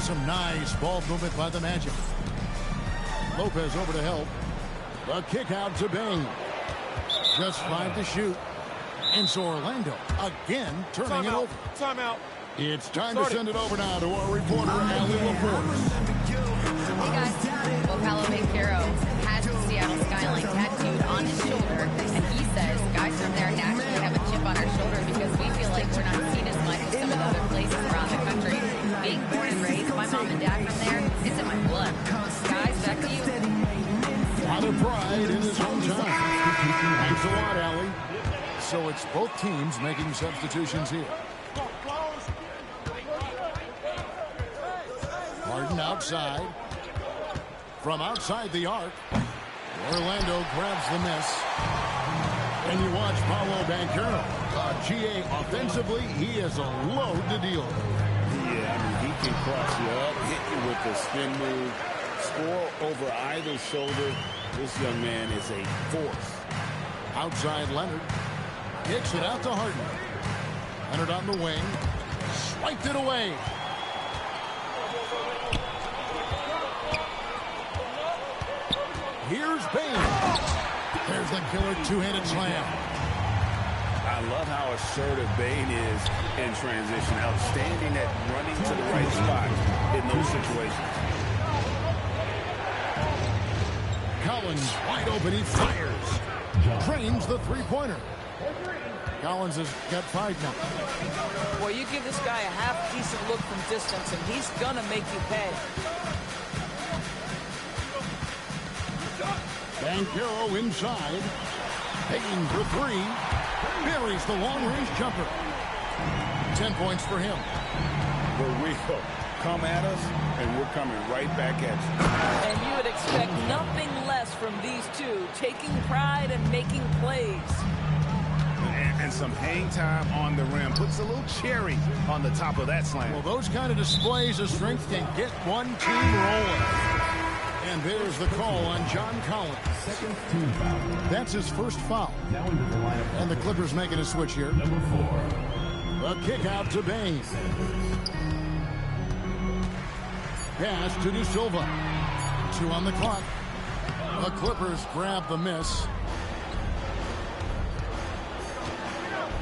Some nice ball movement by the Magic. Lopez over to help. A kick out to Bain. Just 5 to shoot. And so Orlando again turning it over. Timeout. It's time to send it over now to our reporter, Allie LaForce. Hey guys, well, Paolo Banchero has the Seattle skyline tattooed on his shoulder, and he says guys from there naturally have a chip on our shoulder because we feel like we're not seen as much as some of the other places around the country. Being born and raised, my mom and dad from there, it's in my blood. Guys, back to you. A lot of pride in his hometown. Thanks a lot, Allie. So it's both teams making substitutions here. Harden outside. From outside the arc, Orlando grabs the miss. And you watch Paolo Banchero. GA offensively, he is a load to deal with. Yeah, I mean, he can cross you up, hit you with the spin move, score over either shoulder. This young man is a force. Outside Leonard. Kicks it out to Harden. Leonard on the wing. Swiped it away. Here's Bain. There's the killer two-handed slam. I love how assertive Bain is in transition. Outstanding at running to the right spot in those situations. Collins wide open. He fires. Drains the three-pointer. Collins has got 5 now. Well, you give this guy a half-decent look from distance, and he's going to make you pay. Banchero inside. Payton for 3. Buries the long-range jumper. 10 points for him. For real. Come at us, and we're coming right back at you. And you would expect nothing less from these two, taking pride and making plays. And some hang time on the rim. Puts a little cherry on the top of that slam. Well, those kind of displays of strength can get one team rolling. And there's the call on John Collins. Second team foul. That's his first foul. Now into the lineup. And the Clippers making a switch here. Number 4. A kick out to Bain. Pass to De Silva. 2 on the clock. The Clippers grab the miss.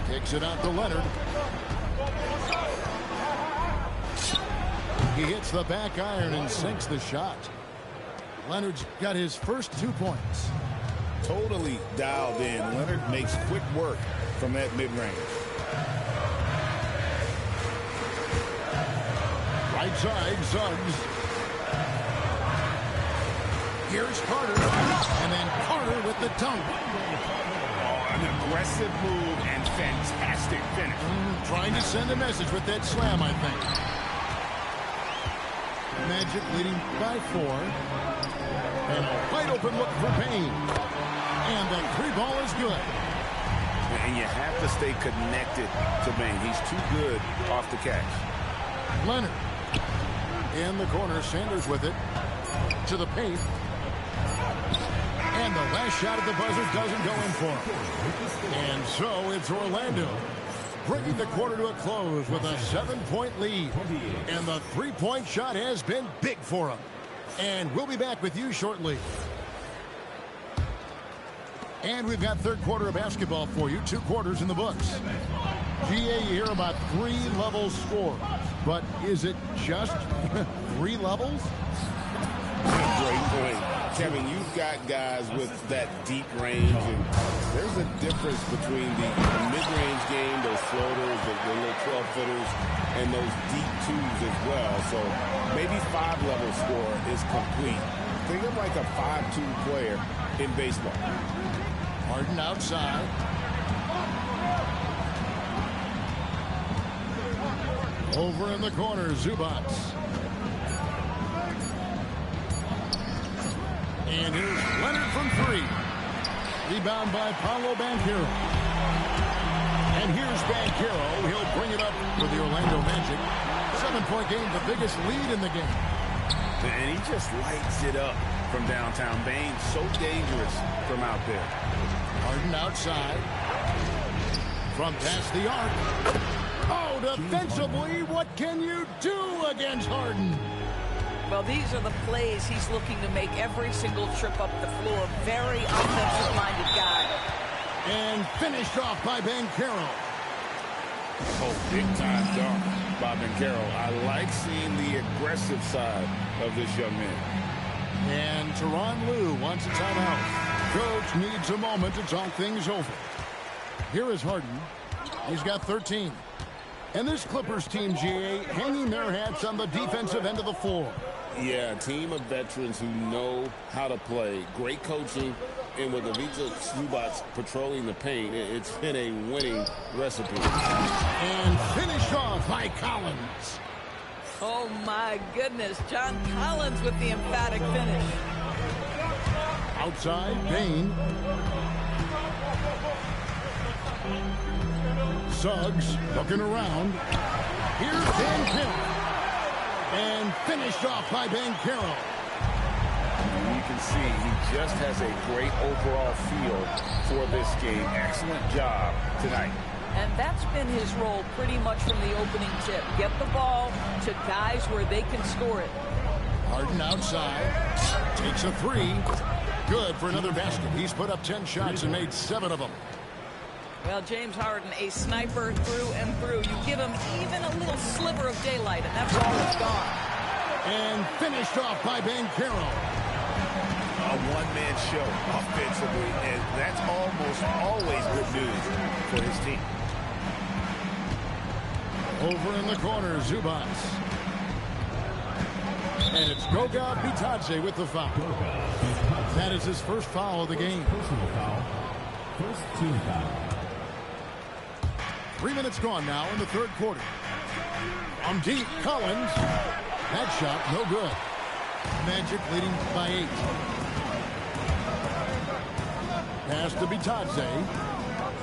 Kicks it out to Leonard. He hits the back iron and sinks the shot. Leonard's got his first 2 points. Totally dialed in. Leonard makes quick work from that mid-range. Right side, Suggs. Here's Carter. And then Carter with the dunk. Oh, an aggressive move and fantastic finish. Trying to send a message with that slam, I think. Magic leading by 4. And a wide open look for Payne. And the 3 ball is good. And you have to stay connected to Payne. He's too good off the catch. Leonard. In the corner, Sanders with it. To the paint. And the last shot at the buzzer doesn't go in for him. And so it's Orlando bringing the quarter to a close with a 7-point lead. And the 3-point shot has been big for him. And we'll be back with you shortly. And we've got third quarter of basketball for you. 2 quarters in the books. GA, you hear about 3 levels score. But is it just 3 levels? Great point. Kevin, you've got guys with that deep range, and there's a difference between the mid-range game, those floaters, the little 12-footers, and those deep 2s as well. So maybe 5-level score is complete. Think of like a 5-2 player in baseball. Harden outside. Over in the corner, Zubats. And here's Leonard from 3. Rebound by Paolo Banchero. And here's Banchero. He'll bring it up for the Orlando Magic. 7-point game, the biggest lead in the game. And he just lights it up from downtown. Bane's so dangerous from out there. Harden outside. From past the arc. Oh, defensively, what can you do against Harden? Well, these are the plays he's looking to make every single trip up the floor. Very offensive-minded guy. And finished off by Banchero. Oh, big-time dunk by Banchero. I like seeing the aggressive side of this young man. And Tyronn Lue wants a timeout. Coach needs a moment to talk things over. Here is Harden. He's got 13. And this Clippers team, GA, hanging their hats on the defensive end of the floor. Yeah, a team of veterans who know how to play. Great coaching. And with Ivica Zubats patrolling the paint, it's been a winning recipe. And finished off by Collins. Oh, my goodness. John Collins with the emphatic finish. Outside, Payne. Suggs looking around. Here's Banchero. And finished off by Banchero. You can see he just has a great overall feel for this game. Excellent job tonight. And that's been his role pretty much from the opening tip. Get the ball to guys where they can score it. Harden outside. Takes a 3. Good for another basket. He's put up 10 shots and made 7 of them. Well, James Harden, a sniper through and through. You give him even a little sliver of daylight, and that ball is gone. And finished off by Banchero. A one-man show offensively, and that's almost always good news for his team. Over in the corner, Zubats. And it's Goga Bitadze with the foul. That is his first foul of the game. Personal foul. First team foul. 3 minutes gone now in the third quarter. From deep, Collins. That shot, no good. Magic leading by 8. Pass to Bitadze.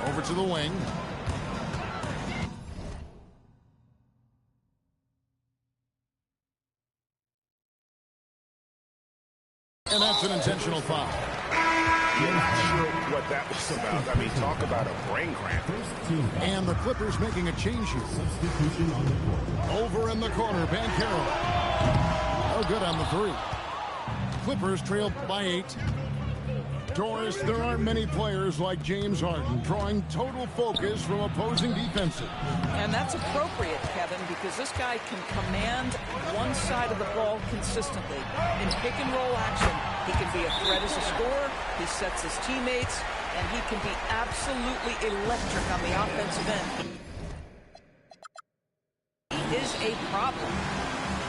Over to the wing. And that's an intentional foul. You're not sure what that was about. I mean, talk about a brain cramp. And the Clippers making a change here. Substitution on the court. Over in the corner, Banchero. No good on the 3. Clippers trail by 8. Doris, there aren't many players like James Harden drawing total focus from opposing defenses. And that's appropriate, Kevin, because this guy can command one side of the ball consistently. In pick-and-roll action, he can be a threat as a scorer, he sets his teammates, and he can be absolutely electric on the offensive end. He is a problem.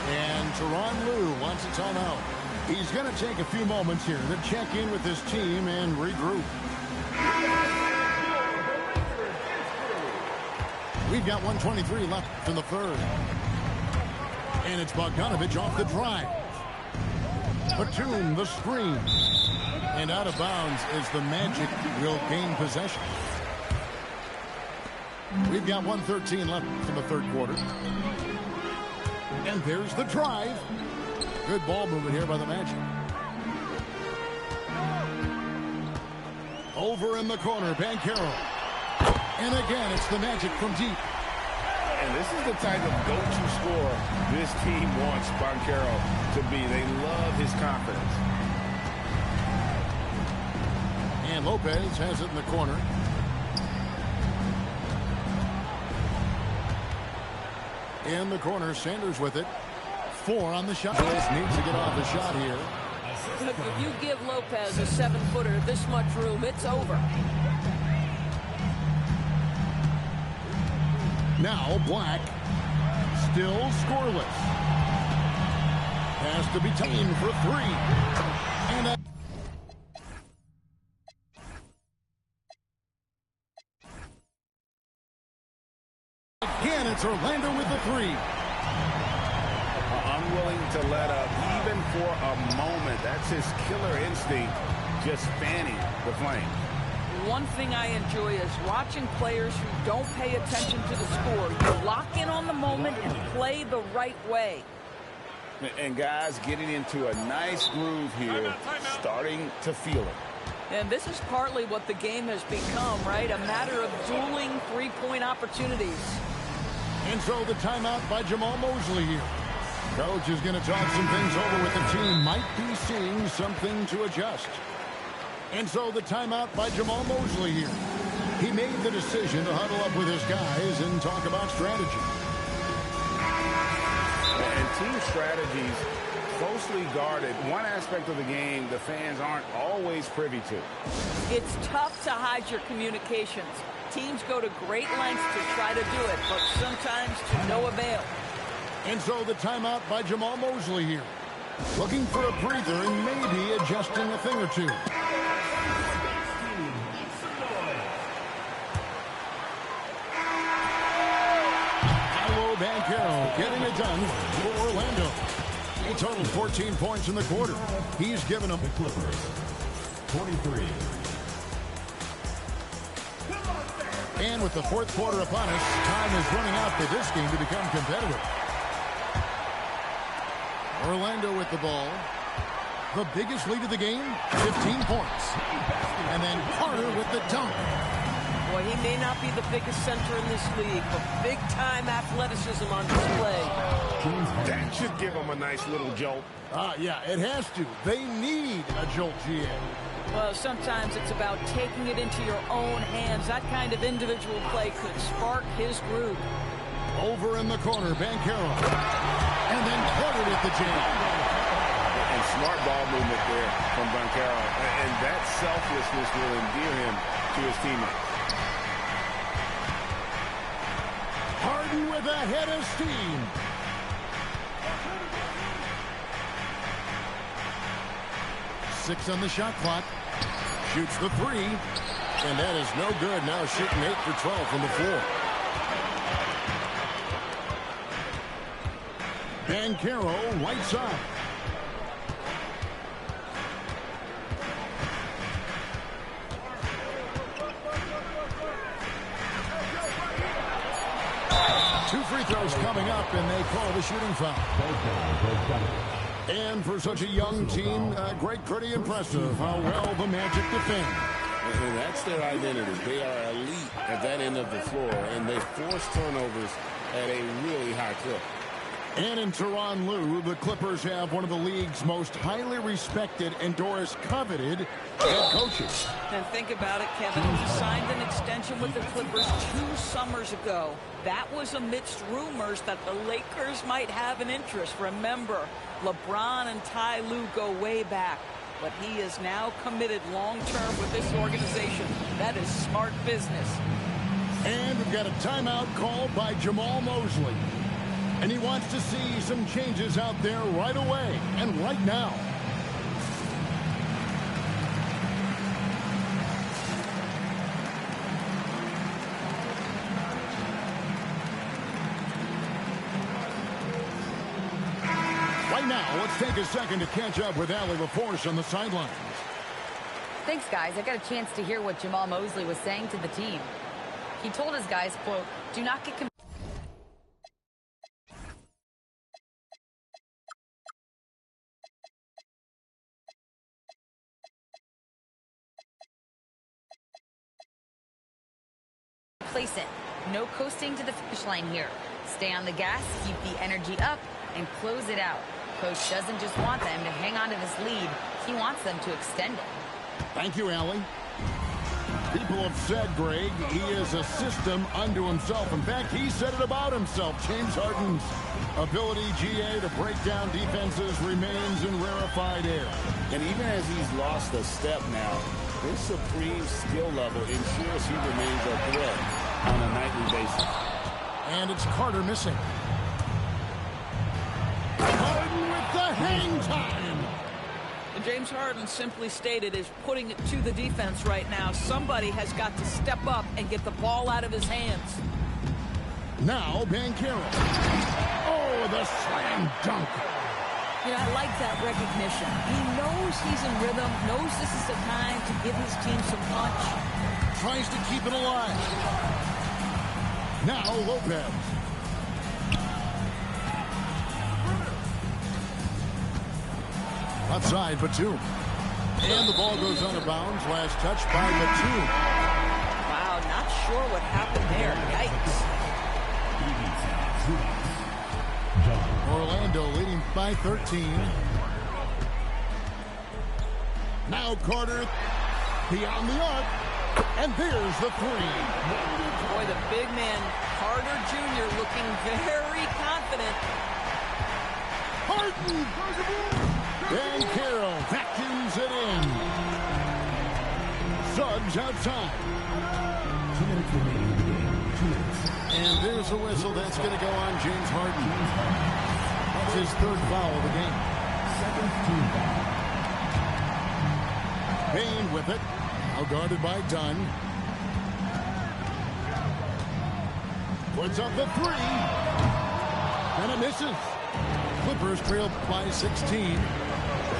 And Tyronn Lue wants a timeout. He's going to take a few moments here to check in with his team and regroup. We've got 1:23 left in the third. And it's Bogdanovich off the drive. Batum, the screen. And out of bounds as the Magic will gain possession. We've got 1:13 left in the third quarter. And there's the drive. Good ball movement here by the Magic. Over in the corner, Banchero. And again, it's the Magic from deep. And this is the type of go-to scorer this team wants Banchero to be. They love his confidence. And Lopez has it in the corner. In the corner, Sanders with it. 4 on the shot. Just needs to get off the shot here. Look, if you give Lopez a 7-footer this much room, it's over. Now Black. Still scoreless. Has to be taken for 3. And again, it's Orlando with the 3. Unwilling to let up even for a moment. That's his killer instinct, just fanning the flame. One thing I enjoy is watching players who don't pay attention to the score. You lock in on the moment and play the right way. And guys getting into a nice groove here, starting to feel it. And this is partly what the game has become, right? A matter of dueling three-point opportunities. And so the timeout by Jamal Mosley here. Coach is going to talk some things over with the team. Might be seeing something to adjust. And so the timeout by Jamal Mosley here. He made the decision to huddle up with his guys and talk about strategy. And team strategies closely guarded. One aspect of the game the fans aren't always privy to. It's tough to hide your communications. Teams go to great lengths to try to do it, but sometimes to no avail. And so the timeout by Jamal Mosley here. Looking for a breather and maybe adjusting a thing or two. Banchero getting it done for Orlando. He totaled 14 points in the quarter. He's given them the Clippers 43. And with the fourth quarter upon us, time is running out for this game to become competitive. Orlando with the ball. The biggest lead of the game, 15 points. And then Carter with the dunk. Boy, he may not be the biggest center in this league, but big-time athleticism on display. That should give him a nice little jolt. Yeah, it has to. They need a jolt, GA. Well, sometimes it's about taking it into your own hands. That kind of individual play could spark his groove. Over in the corner, Banchero. And then Carter with the jam. And smart ball movement there from Banchero. And that selflessness will endear him to his teammates. Harden with a head of steam. Six on the shot clock. Shoots the 3. And that is no good. Now shooting 8 for 12 from the floor. Banchero, right side. Two free throws coming up, and they call the shooting foul. And for such a young team, Greg, pretty impressive how well the Magic defend. And that's their identity. They are elite at that end of the floor, and they force turnovers at a really high clip. And in Tyronn Lue, the Clippers have one of the league's most highly respected and Doris coveted head coaches. And think about it, Kevin. He signed an extension with the Clippers 2 summers ago. That was amidst rumors that the Lakers might have an interest. Remember, LeBron and Ty Lue go way back. But he is now committed long-term with this organization. That is smart business. And we've got a timeout called by Jamal Mosley. And he wants to see some changes out there right away and right now. Right now, let's take a second to catch up with Allie LaForce on the sidelines. Thanks, guys. I got a chance to hear what Jamal Mosley was saying to the team. He told his guys, quote, do not get complacent. No coasting to the finish line here. Stay on the gas, keep the energy up, and close it out. Coach doesn't just want them to hang on to this lead. He wants them to extend it. Thank you, Allie. People have said, Greg, he is a system unto himself. In fact, he said it about himself. James Harden's ability, GA, to break down defenses remains in rarefied air. And even as he's lost a step now, his supreme skill level ensures he remains a threat on a nightly basis. And it's Carter missing. Harden with the hang time. And James Harden simply stated is putting it to the defense right now. Somebody has got to step up and get the ball out of his hands. Now Banchero. Oh, the slam dunk. You know, I like that recognition. He knows he's in rhythm, knows this is the time to give his team some punch. Tries to keep it alive. Now Lopez. Outside Batum. And the ball goes out of bounds. Last touch by Batum. Wow, not sure what happened there. Yikes. Orlando leading by 13. Now Carter beyond the arc. And there's the three. Boy, the big man, Carter Jr., looking very confident. Harden! Banchero vacuums it in. Suggs outside. 2 minutes remaining in the game. 2 minutes. And there's a whistle that's going to go on James Harden. That's his third foul of the game. Second team foul. Payne with it. Now guarded by Dunn. Puts up the three. And it misses. Clippers trail by 16.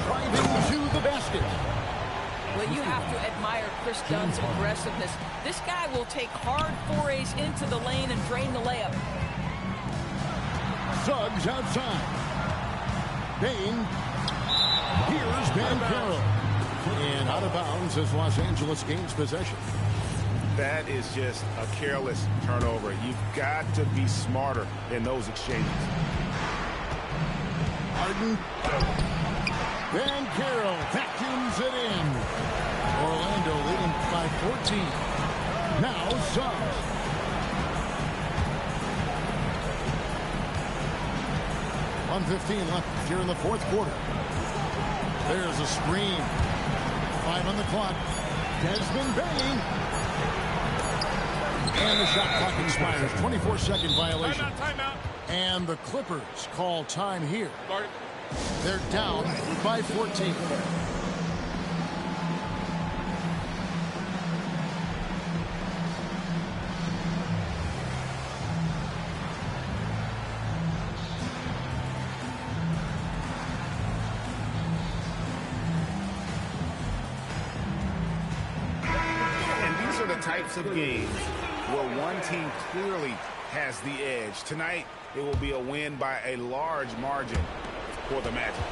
Driving to the basket. Well, you have to admire Chris Dunn's aggressiveness. This guy will take hard forays into the lane and drain the layup. Suggs outside. Payne. Here's Banchero. And out of bounds as Los Angeles gains possession. That is just a careless turnover. You've got to be smarter in those exchanges. Harden. Banchero vacuums it in. Orlando leading by 14. Now Suggs. .1:15 left here in the fourth quarter. There's a screen. 5 on the clock. Desmond Bain. And the shot clock expires. 24-second violation. Timeout. And the Clippers call time here. They're down by 14. And these are the types of games where one team clearly has the edge. Tonight, it will be a win by a large margin for the Magic.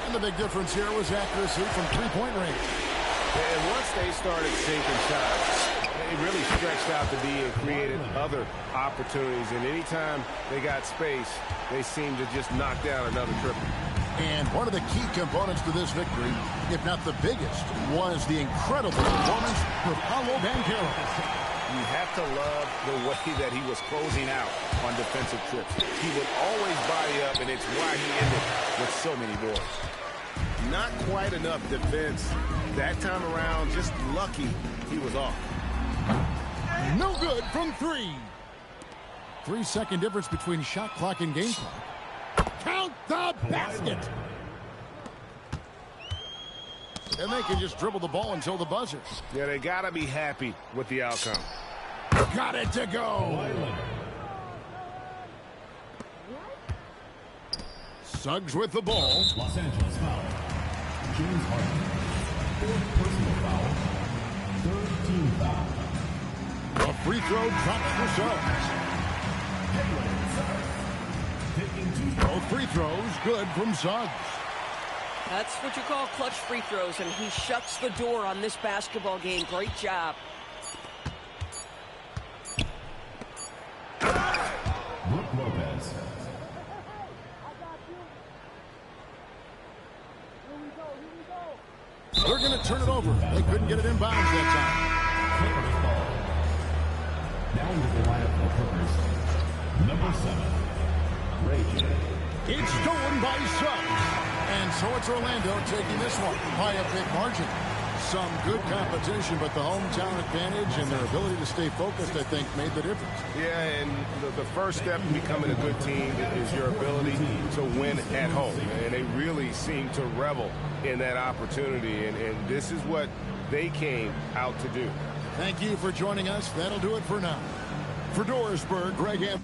And the big difference here was accuracy from three-point range. And once they started sinking shots, They really stretched out the D and created other opportunities. And anytime they got space, they seemed to just knock down another triple. And one of the key components to this victory, if not the biggest, was the incredible performance of Paolo Banchero. You have to love the way that he was closing out on defensive trips. He would always body up, and it's why he ended with so many boards. Not quite enough defense that time around. Just lucky he was off. No good from 3. 3-second difference between shot clock and game clock. Count the basket. And they can just dribble the ball until the buzzer. Yeah, they got to be happy with the outcome. Got it to go. Suggs with the ball. Los Angeles foul. James Harden. 4th personal foul. 3rd team foul. The free throw drops for Suggs. Both free throws good from Suggs. That's what you call clutch free throws, and he shuts the door on this basketball game. Great job. Brook Lopez. They're going to turn it over. They couldn't get it in bounds that time. Clippers ball. Down to the lineup for Clippers. Number 7. Ray J. It's stolen by Suggs. And so it's Orlando taking this one by a big margin. Some good competition, but the hometown advantage and their ability to stay focused, I think, made the difference. Yeah, and the first step in becoming a good team is your ability to win at home. And they really seem to revel in that opportunity. And this is what they came out to do. Thank you for joining us. That'll do it for now. For Dorisburg, Greg Am.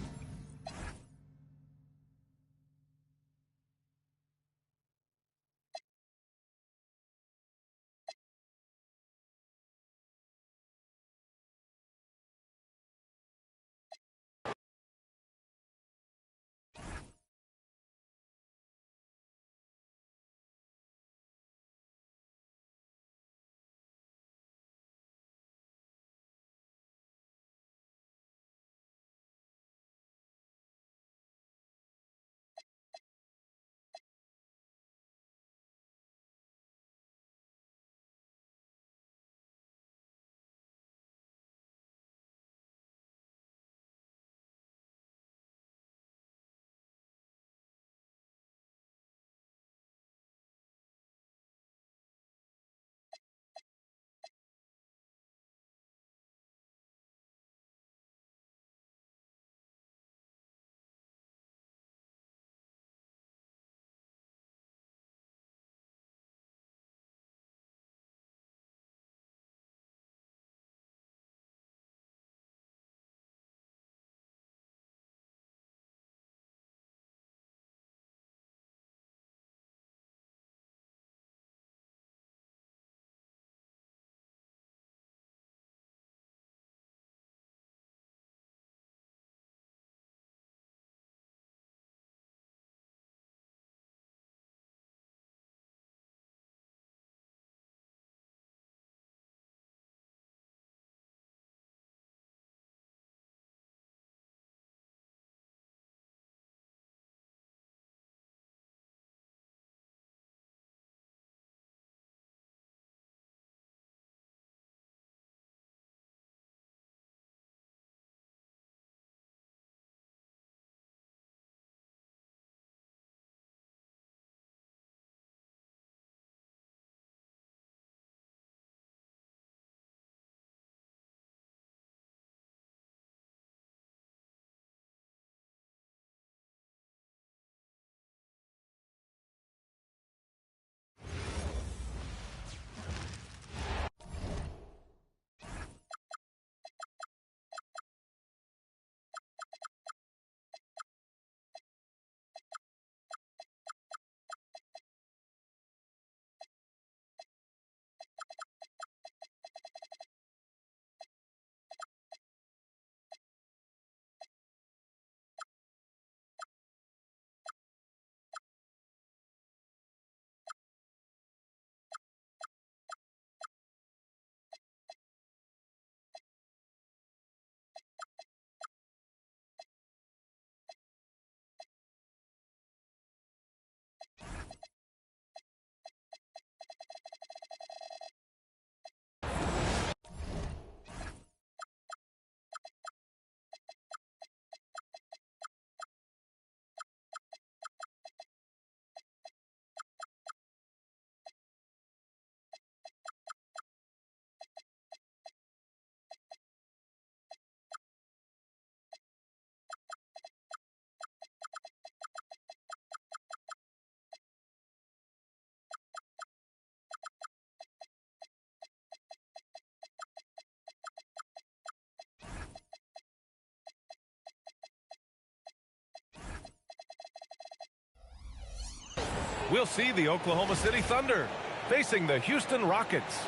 we'll see the Oklahoma City Thunder facing the Houston Rockets.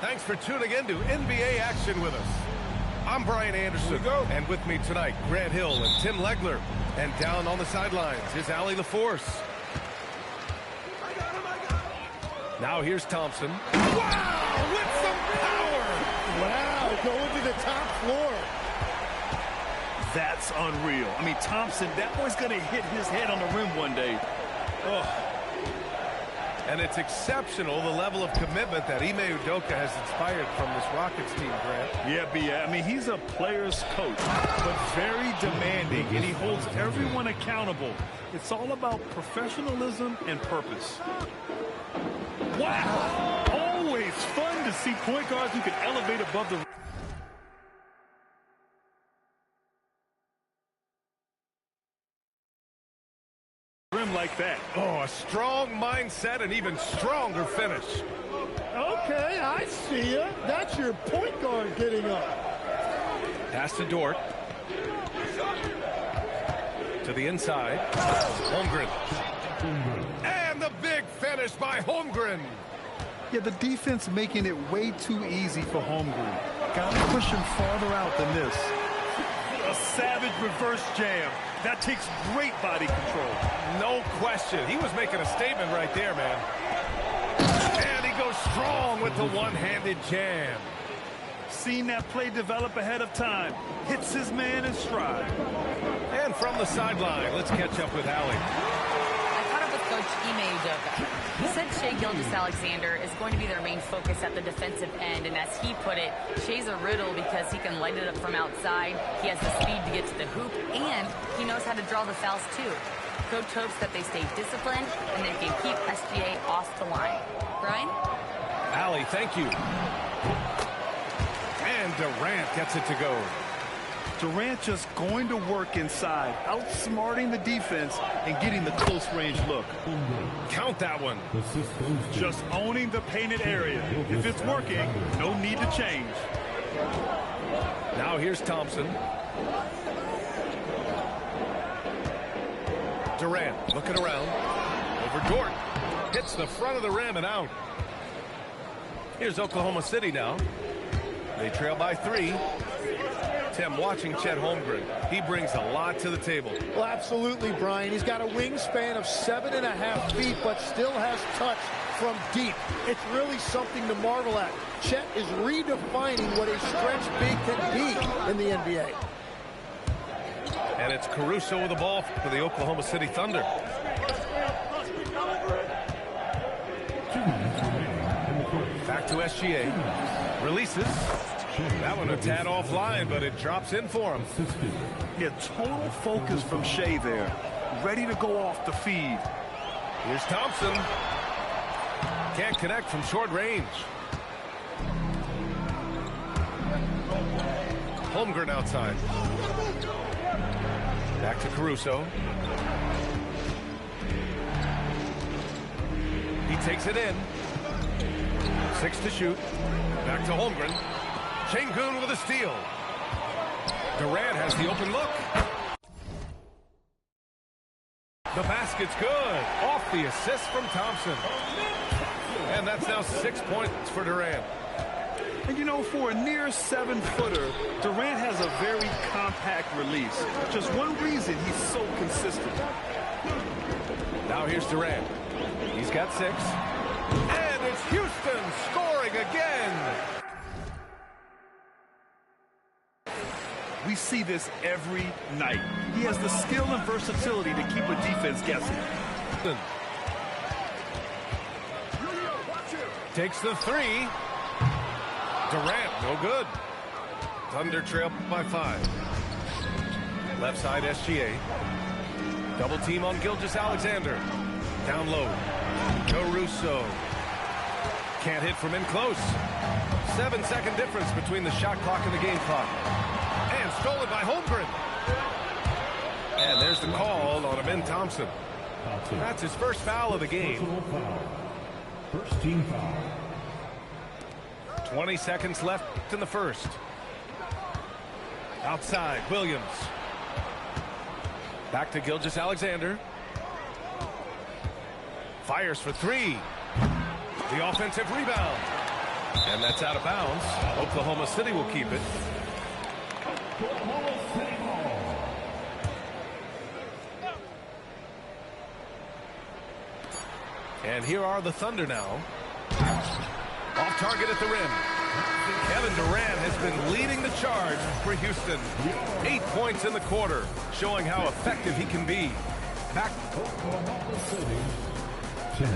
Thanks for tuning in to NBA action with us. I'm Brian Anderson, and with me tonight, Grant Hill and Tim Legler. And down on the sidelines is Allie LaForce. Now here's Thompson. Wow, with some power! Wow, going to the top floor. That's unreal. I mean, Thompson, that boy's going to hit his head on the rim one day. Oh. And it's exceptional, the level of commitment that Ime Udoka has inspired from this Rockets team, Grant. Yeah, B.A. I mean, he's a player's coach, but very demanding, and he holds everyone accountable. It's all about professionalism and purpose. Wow! Always fun to see point guards who can elevate above the rim like that. Oh, a strong mindset and even stronger finish. Okay, I see you. That's your point guard getting up. Pass to Dort. To the inside. Holmgren. And the big finish by Holmgren. Yeah, the defense making it way too easy for Holmgren. Got to push him farther out than this. A savage reverse jam. That takes great body control. No question. He was making a statement right there, man. And he goes strong with the one-handed jam. Seen that play develop ahead of time. Hits his man in stride. And from the sideline, let's catch up with Allie. I caught up with Coach Ime Udoka. He said Shai Gilgeous-Alexander is going to be their main focus at the defensive end, and as he put it, Shai's a riddle because he can light it up from outside, he has the speed to get to the hoop, and he knows how to draw the fouls too. Coach hopes that they stay disciplined and they can keep SGA off the line. Brian? Allie, thank you. And Durant gets it to go. Durant just going to work inside, outsmarting the defense and getting the close-range look. Count that one. Just owning the painted area. If it's working, no need to change. Now here's Thompson. Durant looking around. Over Dort. Hits the front of the rim and out. Here's Oklahoma City now. They trail by 3. Tim, watching Chet Holmgren, he brings a lot to the table. Well, absolutely, Brian. He's got a wingspan of 7.5 feet, but still has touch from deep. It's really something to marvel at. Chet is redefining what a stretch big can be in the NBA. And it's Caruso with the ball for the Oklahoma City Thunder. Back to SGA. Releases. That one a tad offline, but it drops in for him. Yeah, total focus from Shai there. Ready to go off the feed. Here's Thompson. Can't connect from short range. Holmgren outside. Back to Caruso. He takes it in. 6 to shoot. Back to Holmgren. Şengün with a steal. Durant has the open look. The basket's good. Off the assist from Thompson. And that's now 6 points for Durant. And you know, for a near 7-footer, Durant has a very compact release. Just one reason he's so consistent. Now here's Durant. He's got 6. And it's Houston scoring again. We see this every night. He has the skill and versatility to keep a defense guessing. Takes the 3. Durant, no good. Thunder trail by 5. Left side SGA. Double team on Gilgeous-Alexander. Down low. Caruso. Can't hit from in close. 7-second difference between the shot clock and the game clock. And stolen by Holmgren. And there's the call on Amin Thompson. That's his first foul of the game. First team foul. 20 seconds left in the first. Outside, Williams. Back to Gilgeous-Alexander. Fires for three. The offensive rebound. And that's out of bounds. Oklahoma City will keep it. And here are the Thunder now. Off target at the rim. Kevin Durant has been leading the charge for Houston. 8 points in the quarter, showing how effective he can be. Back. Oklahoma City, 10.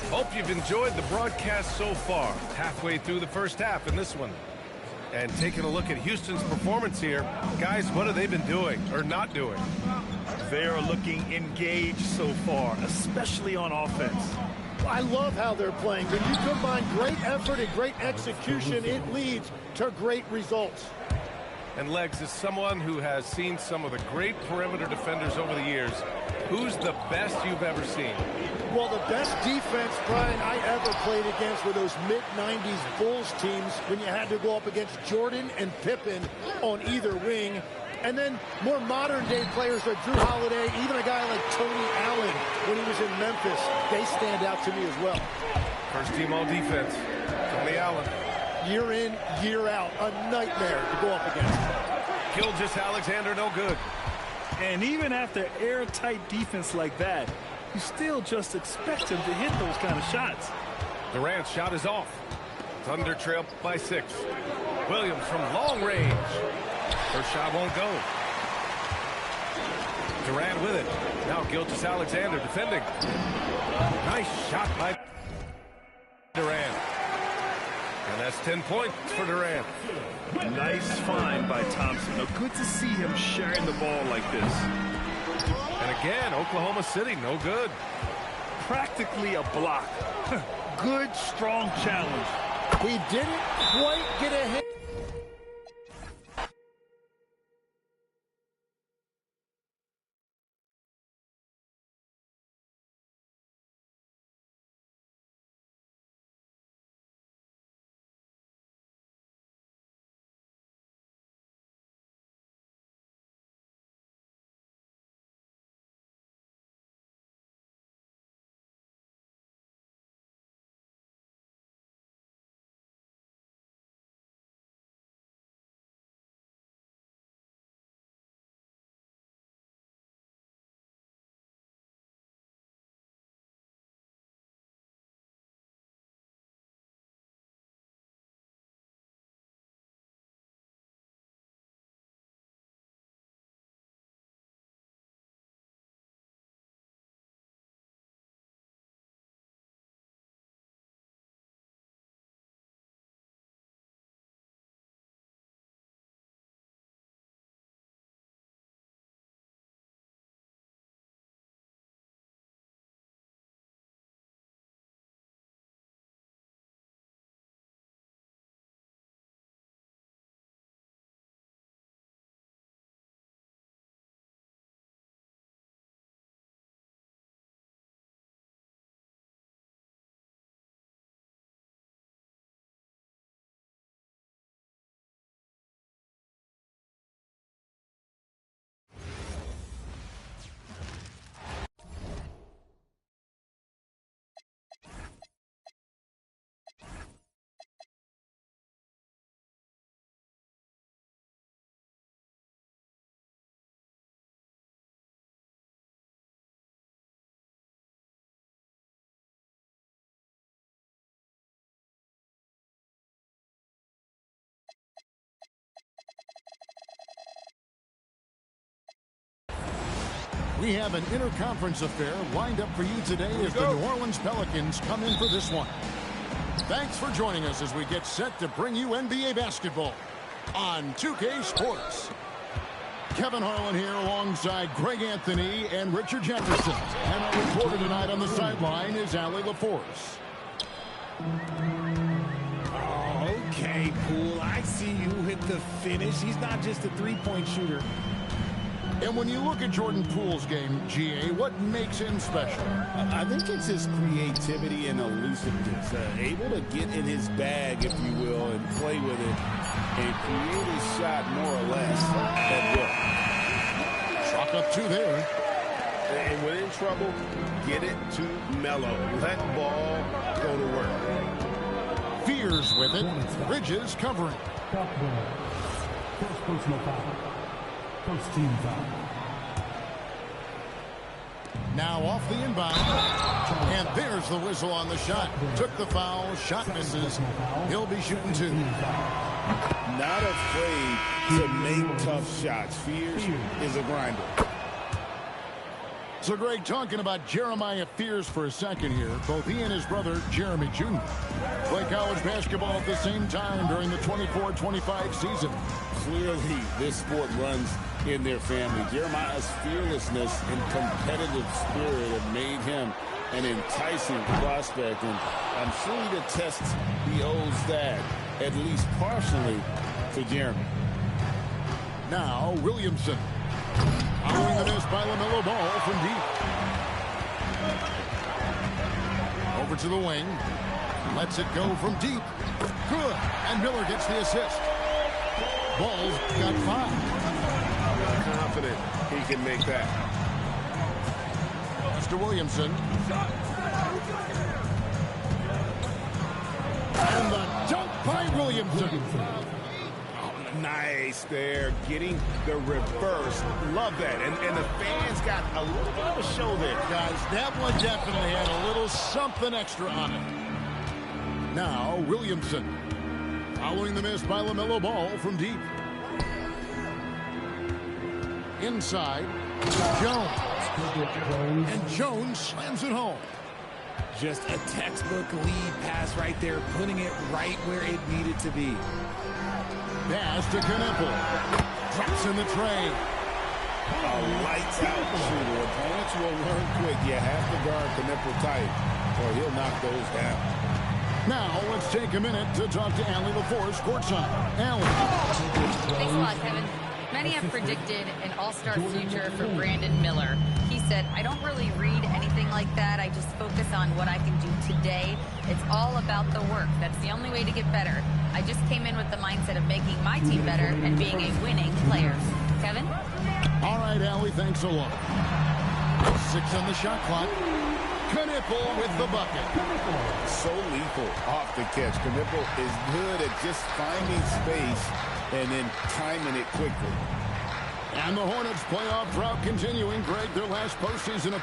Hope you've enjoyed the broadcast so far. Halfway through the first half in this one. And taking a look at Houston's performance here, guys, what have they been doing or not doing? They are looking engaged so far, especially on offense. I love how they're playing. When you combine great effort and great execution, it leads to great results. And Legs, as someone who has seen some of the great perimeter defenders over the years, who's the best you've ever seen? Well, the best defense, Brian, I ever played against were those mid-90s Bulls teams when you had to go up against Jordan and Pippen on either wing. And then more modern-day players like Drew Holiday, even a guy like Tony Allen when he was in Memphis, they stand out to me as well. First team all defense, Tony Allen. Year in, year out, a nightmare to go up against. Gilgeous-Alexander, no good. And even after airtight defense like that, you still just expect him to hit those kind of shots. Durant's shot is off. Thunder trail by 6. Williams from long range. First shot won't go. Durant with it. Now Gilgeous-Alexander defending. Nice shot by Durant. And that's 10 points for Durant. Nice find by Thompson. Now, good to see him sharing the ball like this. And again, Oklahoma City, no good. Practically a block. Good, strong challenge. He didn't quite get a hit. We have an interconference affair lined up for you today as the New Orleans Pelicans come in for this one. Thanks for joining us as we get set to bring you NBA basketball on 2K Sports. Kevin Harlan here alongside Greg Anthony and Richard Jefferson. And our reporter tonight on the sideline is Allie LaForce. Okay, Poole, I see who hit the finish. He's not just a three-point shooter. And when you look at Jordan Poole's game, GA, what makes him special? I think it's his creativity and elusiveness. Able to get in his bag, if you will, and play with it and create a shot more or less at will. Chalk up 2 there. And when in trouble, get it to Melo. Let ball go to work. Fears with it. Bridges covering. First personal foul. First team foul. Now off the inbound. And there's the whistle on the shot. Took the foul. Shot misses. He'll be shooting two. Not afraid to make tough shots. Fears is a grinder. So, Greg, talking about Jeremiah Fears for a second here. Both he and his brother, Jeremy Jr., play college basketball at the same time during the 24-25 season. Clearly, this sport runs in their family. Jeremiah's fearlessness and competitive spirit have made him an enticing prospect, and I'm sure the test he owes that, at least partially, to Jeremy. Now, Williamson. Following the miss by LaMelo Ball from deep. Over to the wing. Lets it go from deep. Good. And Miller gets the assist. Ball's got 5. Confident he can make that. Mr. Williamson. And the dunk by Williamson. Nice there, getting the reverse. Love that. And the fans got a little bit of a show there. Guys, that one definitely had a little something extra on it. Now, Williamson. Following the miss by LaMelo Ball from deep. Inside, Jones. And Jones slams it home. Just a textbook lead pass right there, putting it right where it needed to be. Pass to Knipple. Drops in the tray. A lights-out shooter. Opponents will learn quick. You have to guard Knipple tight, or he'll knock those down. Now, let's take a minute to talk to Allie LaForce courtside. Allie. Thanks a lot, Kevin. Many have predicted an all-star future for Brandon Miller. He said, I don't really read anything like that. I just focus on what I can do today. It's all about the work. That's the only way to get better. I just came in with the mindset of making my team better and being a winning player. Kevin? All right, Allie, thanks a lot. 6 on the shot clock. Knipple with the bucket. So lethal off the catch. Knipple is good at just finding space and then timing it quickly. And the Hornets playoff drought continuing. Greg, their last postseason